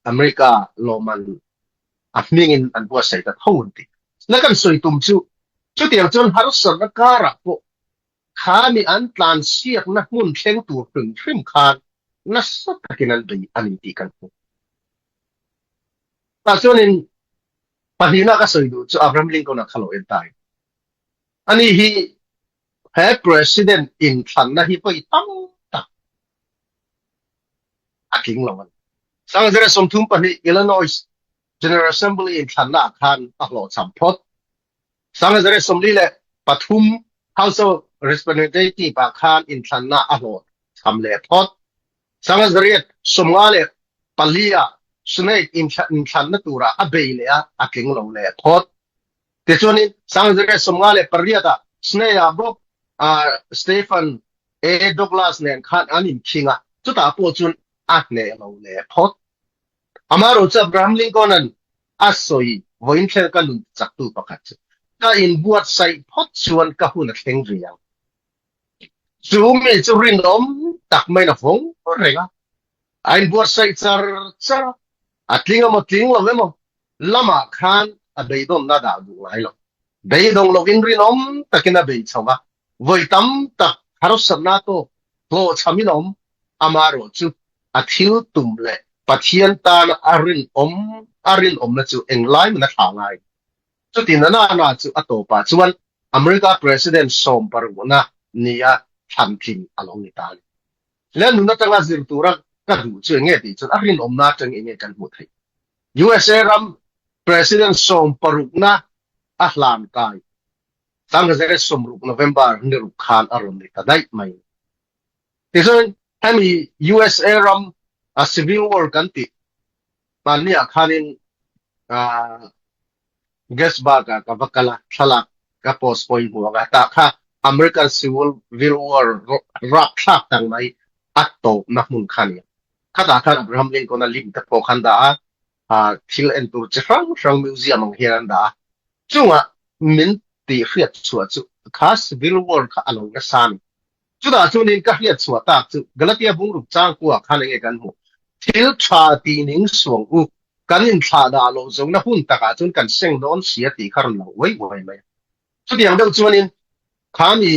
อเมริกาโลมันอันนี้อันบัวใส่ตะท่งติแล้วกันสวยตุ่มจุดเดียวจนฮารุสระการะโปขามีอันตานเสียกนะมุนเข่งตัวถึงฟิมคานนัสสักกินันดีอันนี้ตีกันแต่ส่วนนี้ปัจจุบันก็สวยดูจุอับราฮัมลิงกอนขลุ่ยตายอันนี้ฮีแพ้ president in ทันนะฮีไปตั้งตักอักลิงลงมันสังเกตสมทุมปัจจุบัน Illinois General Assembly in ทันนะคันอักโหลดสัมพดสังเกตสมลีเลยปฐุม House of Representatives ปากคัน in ทันนะอักโหลดทำเลยพดสังเกตสมงาเลยปลียสเนก in ทันนะตัวระอับเบลเลยอักลิงลงเลยพดแต่ส่วนนี้สังเกตสมงาเลยปลียตาสเนยบล็อกสเตฟานดักลาสเนี่ยคันอันนี้คิงอ่ะจุดตาปูจุนอักเนี่ยเราเลยพดอามารู้จักอับราฮัมลิงกอนันอัศอยวินเทอร์กันนุ่นจักตุปกัดก็อินบวชใส่พดชวนกับหุ่นเข่งเรียงจูมีจูรินอมตักไม่น่าฟงอะไรกันอินบวชใส่จาร์อัดลิงก์มาลิงก์เราไม่มั้งลำบากขันอับเบย์ดอนน่าด่าดูไงล่ะเบย์ดอนเราอินรินอมตักินอับเบย์ชาวบ้านวัยตั้มตักฮารุสนาโตโลชามินอมอามารู้จูอัดฮิลตุมเล่ปัจเจียนตานอารินอมนั่นจูเอ็งไลน์มันน่าทางไงจุดที่นั่นน่าจูอัตโตปัจจุบันอเมริกา president สมปรุณะเนี่ยทันทีอารมณ์นิตาแล้วนุ่นตั้งแต่สิบตัวรักก็ดูจูเงี้ยดีจุดอารินอมน่าจังเงี้ยกันหมดเลย USA รัม president สมปรุณะอัลลามกายสังเกตสมรุป November นี่รุกขานอารมณ์นิตาได้ไหมที่สุดให้มี USA รัมcivil war กันติมันเนี่ยขานินguest baga ka bakala thalak ka post point mo ga ta kha American Civil War rak thak tang mai atto na mun khania khata khan Abraham Lincoln na lim ta po khanda thil en tur chrang museum ang hian da chunga min ti hriat chua chu kha Civil War kha along na san chu da chu nin ka hriat chua ta chu Galatia bung ruk chang ku kha le kan mu thil tha ti ning suang uกันอินทาดาโลจงนะหุ่นตากาจนกันเซ็งโดนเสียตีคารเราไว้ไหมสุดอย่างเดียวจวนนี้ข้ามี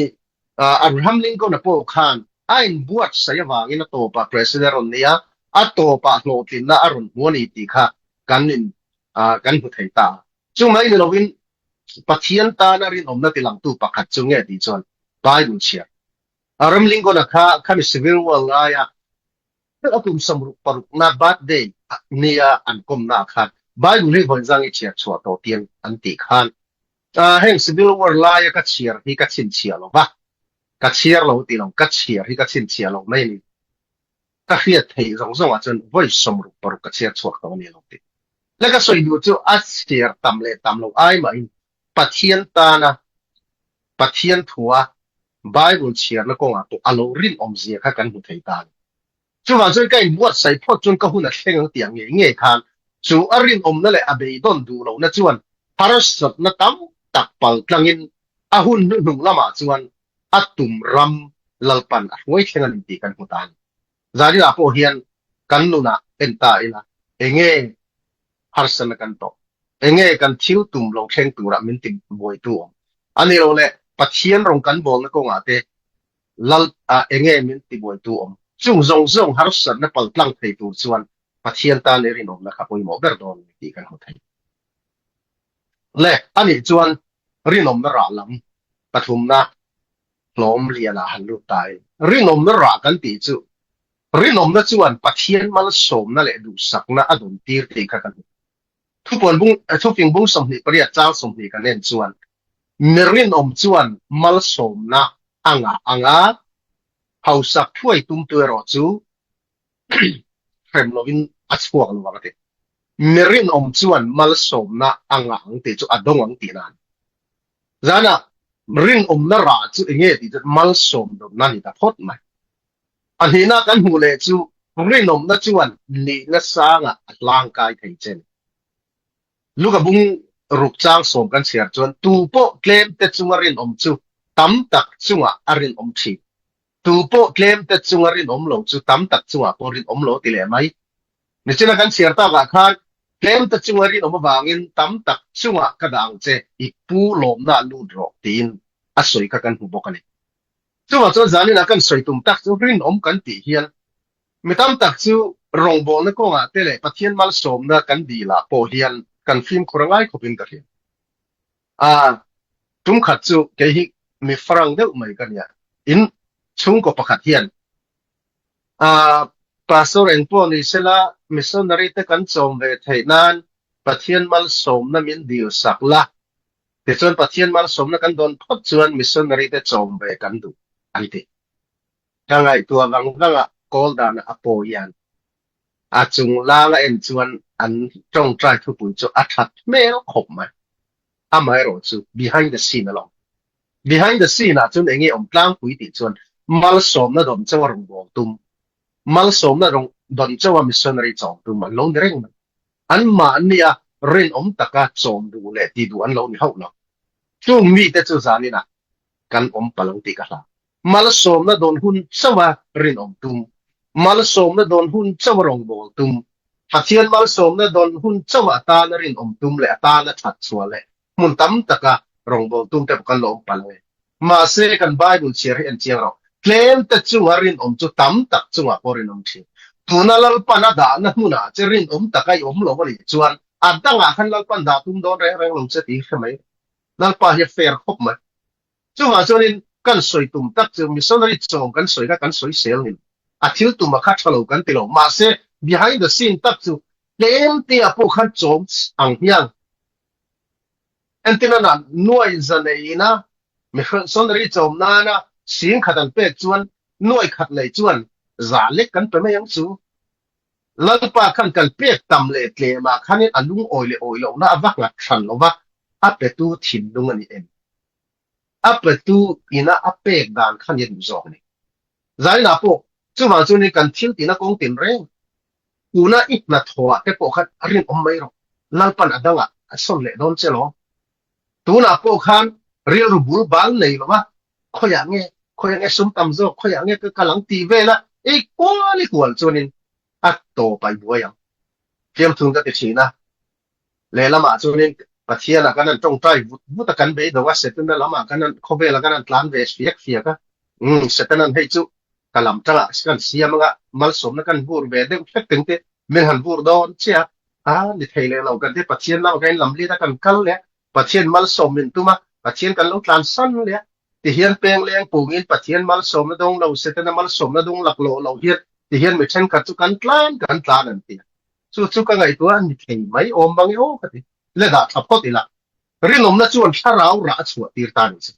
อับราฮัมลิงก์นะพวกข้านไอ้บวชสายวางินะโตปะ president เนี่ยอัตโตปะโลตินนะอรุณหัวนี่ตีค่ะกันอินกันหุทัยตาจงไม่เราวินปะเทียนตานารินอมนัติหลังตู้ปะขัดจงเงี้ยตีจวนไปบุญเชียอับราฮัมลิงก์นะข้ามี civil war ไงถ้าคุณสมรุปรุณาบัดเดย์เนี่ยอันกมนาคันบางเรื่องบางอย่างเชียร์ชัวตัวเตียนอันติคันเห็นสิบิลวอร์ไลน์ก็เชียร์ที่ก็ชินเชียร์ลงวะก็เชียร์ลงตีลงก็เชียร์ที่ก็ชินเชียร์ลงไม่นี่ก็เฮียที่สงสัยว่าจนวัยสมรุปรุก็เชียร์ชัวตัวนี้ลงตีแล้วก็ส่วนดูจู่อัดเชียร์ตำเล่ตำลงไอ้มาอินปัจเจียนตานะปัจเจียนทัวบางคนเชียร์แล้วก็ว่าตัวอารมณ์รินอมเสียข้ากันหุทัยตาจู่ว่าจนใกล้บวชใส่พอจนก็หุ่นเข่งเตียงเงี้ยคันจู่อารินอมนั่นแหละอเบย์ดอนดูเรานะจวนฮาร์สต์นะตั้มตักปังกลางอินอาหุ่นหนุ่มละมาจวนอัตุมรัมลัลปันไว้เข่งกันตีกันหัวตาจารีอาโปเฮียนกันนุนะเป็นตาอินะเองฮาร์สต์นะกันโตเองกันทิวตุมลงเข่งตัวมินติบวยตัวอันนี้เราเลยปัจเจียนรงกันบอลนะก็ว่าแต่ลัลเองมินติบวยตัวจงฮาร์สันนับปัลลังไทยตัวส่วนปัจเจียนตาเนรินอมนะครับวยหมอเบอร์ดอนตีกันหัวไทยเล่อันนี้ส่วนรินอมนราลำปฐุมนะล้อมเรียนหันลูกตายรินอมนรากันตีจู่รินอมนะส่วนปัจเจียนมาลสมนั่นแหละดูสักนะอดุลตีตีกันทุกคนบุ้งทุกฟิงบุ้งสมนิปริยเจ้าสมนิกันเล่นส่วนเมรินอมส่วนมาลสมนะอ่างเขาสักถ้วยตุ้มตัวรอจูเฟรมโลวินอัศวงลวงกันเมรินอมจวนมาลสมนะอ่างติจูอดงอังตีนันจานะรินอมนาราจูเงี้ยติจูมาลสมดนั่นนี่ตาพดไหมอันนี้นักกันหูเลยจูรินอมนะจวนลีนัสางะร่างกายไทยเจนลูกกับบุ้งรุกจ้างสมกันเสียจวนตูโปเคลมแต่จูรินอมจูตั้มตักจูอารินอมชีตูโปเคลมแต่จุงรินอมโลจูตั้มตักจุงอาปรินอมโลติเลไหม ni china kan share ta ga khan tlem ta chungari no mawangin tam tak chunga kadang che ipu lom na lu dro tin a soi ka kan hu bokani chunga cho zani na kan soi tum tak chu rin kan ti hian mi tam tak chu rong bol na ko nga tele pathian mal som na kan di la po hian kan film khorangai khopin ka hian tum khat chu ke hi mi farang deuh mai kan ya in chung ko pakhat hian pastor en po ni sela missionary te kan chom ve theinan pathian mal som na min diu sakla te chon pathian mal som na kan don phot chuan missionary te chom ve kan du anti tangai tua wanga kol dan apo yan chung la la en chuan an tong trai thu pu chu athat mel khop mai amai ro chu behind the scene along behind the scene chun engi tlang pui ti chuan mal som na dom chawrong bo tum mal som na rong don chawa missionary chong tum lo ni reng an ma nia rin taka chom du le ti du an lo ni hau lo chu mi te chu zani na kan palang ti ka la mal som na don hun chawa rin tum mal som na don hun chawrong bo tum pathian mal som na don hun chawa ta na rin tum le ta na that chwa le mun tam taka rong bo tum te kan lo palang ma se kan bible share en chiang ro claim ta chunga rin chu tam tak chunga porin thi tuna lal pana da na huna che rin takai lo ni chuan adanga khan lal pan da tum don re reng lo che ti khmai lal pa hi fair khop ma chunga chonin kan soi tum tak chu missionary chong kan soi ka kan soi sel ni athil tu ma kha thalo kan ti lo ma se behind the scene tak chu claim ti apo khan chong ang hiang antina na noi zaneina missionary chom na na sing khatan pe chuan noi khat lei chuan za lek kan pe mai ang chu lalpa khan kal pe tam le tle ma khanin alung oile oilo na avak la than lova apetu thin dung ani em apetu ina apek dan khan yen zok ni zai na po chu ma chu ni kan thil tina kong tin reng una itna thoa te po khat rin mai ro lalpan adanga asom le don chelo tu na po khan real rubul bal nei lova khoya nge sum tam zo khoya nge ka kalang ti ve la e kwali kwal chunin to pai buaya kem thung ka ti china le lama chunin pathian la kan tong tai bu ta kan be do wa setun la lama kan khobe la kan tlan ve fiak ka setan hei chu kalam tala kan siamanga mal som na kan bur ve de fek tengte men han bur don chia ni theile lo kan te pathian la kan lam li ta kan kal le pathian mal som min tuma pathian kan lo tlan san le ti hian peng leng pungin pathian mal som na dong lo setan mal som na dong lak lo hian ti hian mi chen ka chu kan tlan an ti chu ka ngai tua ni thei mai om bang o ka ti le da thap ko ti la rinom na chuan tharau ra chu tir tan chi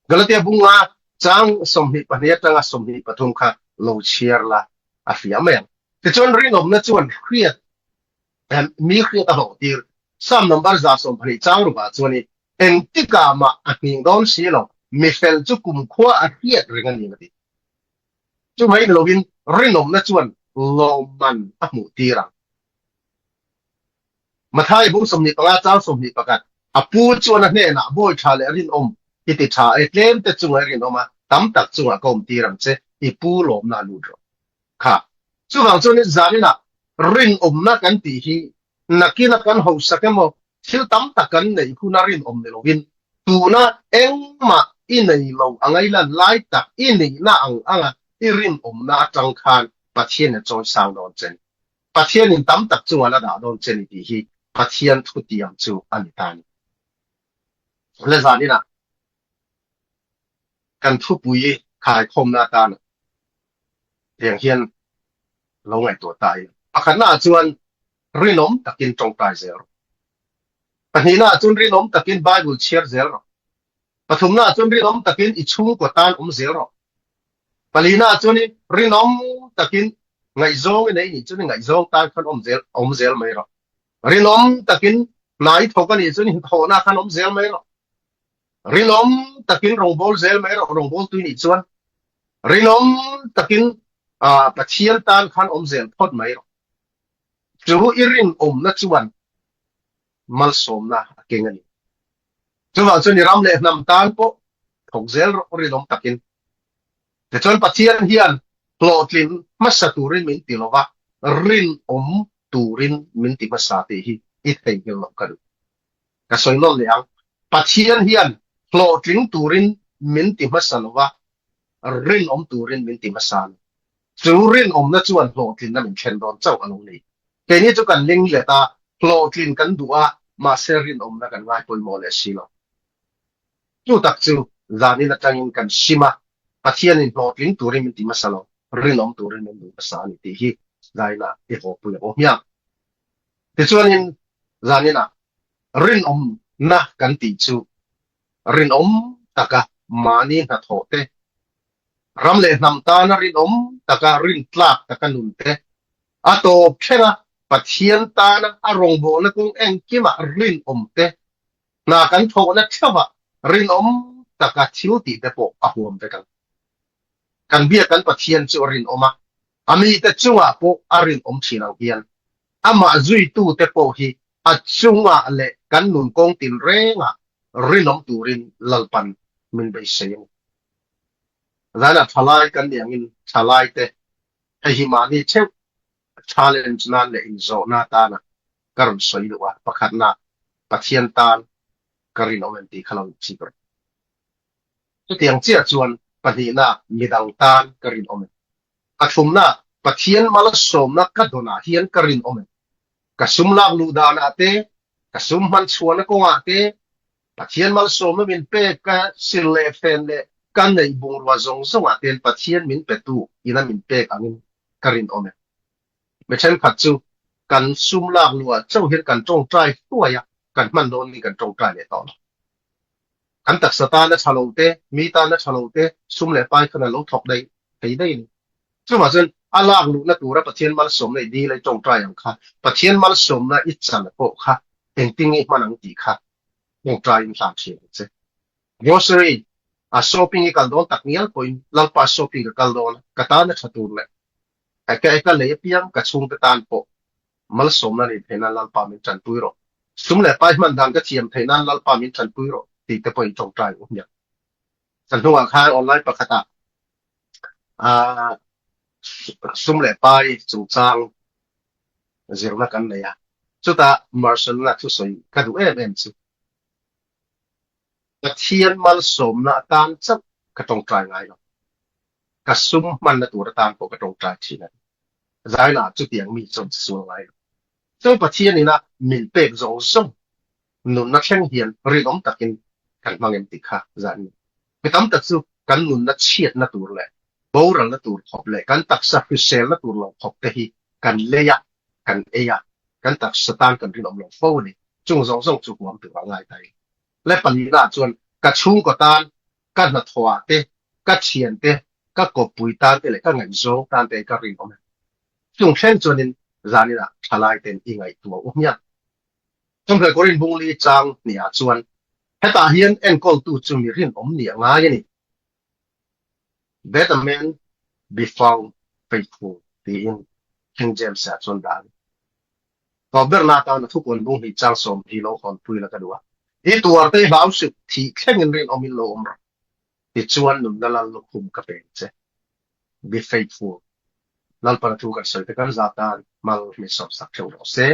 galatia bunga chang somhi pania tanga somhi pathum kha lo chiar la afia men ti chuan rinom na chuan khriat mi khriat a ho tir sam number za som phri chang ru ba chuani en tika ma aking don si lo mi fel chu kum khwa a hiat ringan ni ti chu mai lovin rinom na chuan lo man a mu tira mathai bung somni panga chaw somni pakat apu chuan a hne na boy thale rin iti tha e tlem te chunga rin oma tam tak chunga kom tiram che ipu lom na lu ro kha chu wang chuan zanina rin na kan ti hi nakina kan ho sakemo thil tam tak kan nei khuna rin ne lovin tuna engma inei lo angai lan lai tak ini na anga irin na tang khan pathian ne choi sang don chen pathian in tam tak chunga la da don chen ti hi pathian thu tiam chu ani tan le zanina kan thu pui khai khom na ta na liang hian lo ngai to tai akhana chuan rinom takin tong tai zer panina chun rinom takin bible share zer pathumna chun rinom takin ichung ko tan zer palina chun rinom takin ngai zong nei ni chun ngai zong tan khan zer mai ro rinom takin nai thokani chun hi thona khan zer mai ro rinom takin rongbol zel mai ro rongbol tu ni chuan rinom takin pathian tan khan zel phot mai ro chu irin na chuan mal som na kengani chu wa chu ni ram le nam tan po thok zel ro rinom takin te chuan pathian hian plotlin masaturin min tilova rin turin minti masati hi ithengil lo kadu ka soilo liang pathian hian flotling turin minti masalwa rin turin minti masan churin na chuan flotlin na min khen don chau along nei ke ni chu kan ling le ta flotlin kan duwa ma serin na kan ngai poi mo le silo chu tak chu zani na tangin kan sima pathian in flotlin turin minti masalo rin turin minti masani ti hi zaina e ho pu o mya te chuan in zani na rin na kan ti chu rin taka mani na thote ramle nam ta na rin taka rin tlak taka nun te ato phera pathian ta na arong bo na kung engkima rin te na kan tho na thawa rin taka thilti te po ahum te kan bia kan pathian chu rin ami te chunga po arin chinang hian ama zui tu te po hi achunga le kan nun kong tin renga rin turin lalpan min be seyeng zana thalai kan diangin thalai te himani che challenge na le in zo na ta na karon soiwa pakhat na pathian tan karin ti khalong chikor tiang chia chuan panina midang tan karin athumna pathian malasom na kadona hian karin kasum lak lu da na te kasum man chuan ko nga te pathian malasom na min pe ka sille fen le kan nei bung wa zong zong ten pathian min petu ina min pe angin karin me chen khat chu kan sum lak lu chau hian kan tong trai tuaya kan man don ni kan tong trai le to kan tak sata na chalo te mi ta na chalo te sum le pai khana lo thok dai thei dai ni chu ma chen alak lu na tura pathian malasom nei di le tong trai ang kha pathian malasom na itchan ko kha engting i manang ti kha tong trai in sam che che grocery a shopping i kaldon taknial point lang pa shopping ka kaldon kata na chatur le ka le piang ka chung ta tan po malasom na ni thena lal pa min chan puiro sum le pai man dang ka thiam thena lal pa min chan puiro ti te point tong trai nya san thong kha online pa khata sum le pai chung chang zirna kan le ya chuta marshal na thu soi ka du chu pathian malasom na tan chap ka tong trai ngai lo kasum man na tur tan po ka tong trai thina zaina chu tiang mi chom su ngai so pathian ni na min pek zong song nun na khen hian ri takin kan mangem ti kha zan mitam tak chu kan nun na chiat na tur le boral na tur khop le kan tak sa fisel na tur lo khop te hi kan leya kan eya kan tak satan kan ri lo fo ni chung zong song chu huam tu ngai tai le panina chuan ka chung ko tan ka na thwa te ka chian te ka ko pui tan te le ka ngai zo tan te ka ri chung khen chuanin zanina thalai ten ingai tu umya chung re korin bungli chang nia chuan heta hian enkol tu chu mi rin ni anga ni better man be found faithful in King James sa chuan dan ko berna ta na thu kon bung hi chang som hi lo kon pui la ka duwa i tuar te bau sik thi khlengin rin lo ra ti chuan num dalal lo khum ka pe che be faithful lal para tu ka sai te kan zatan mal mi sob sak cheu ro se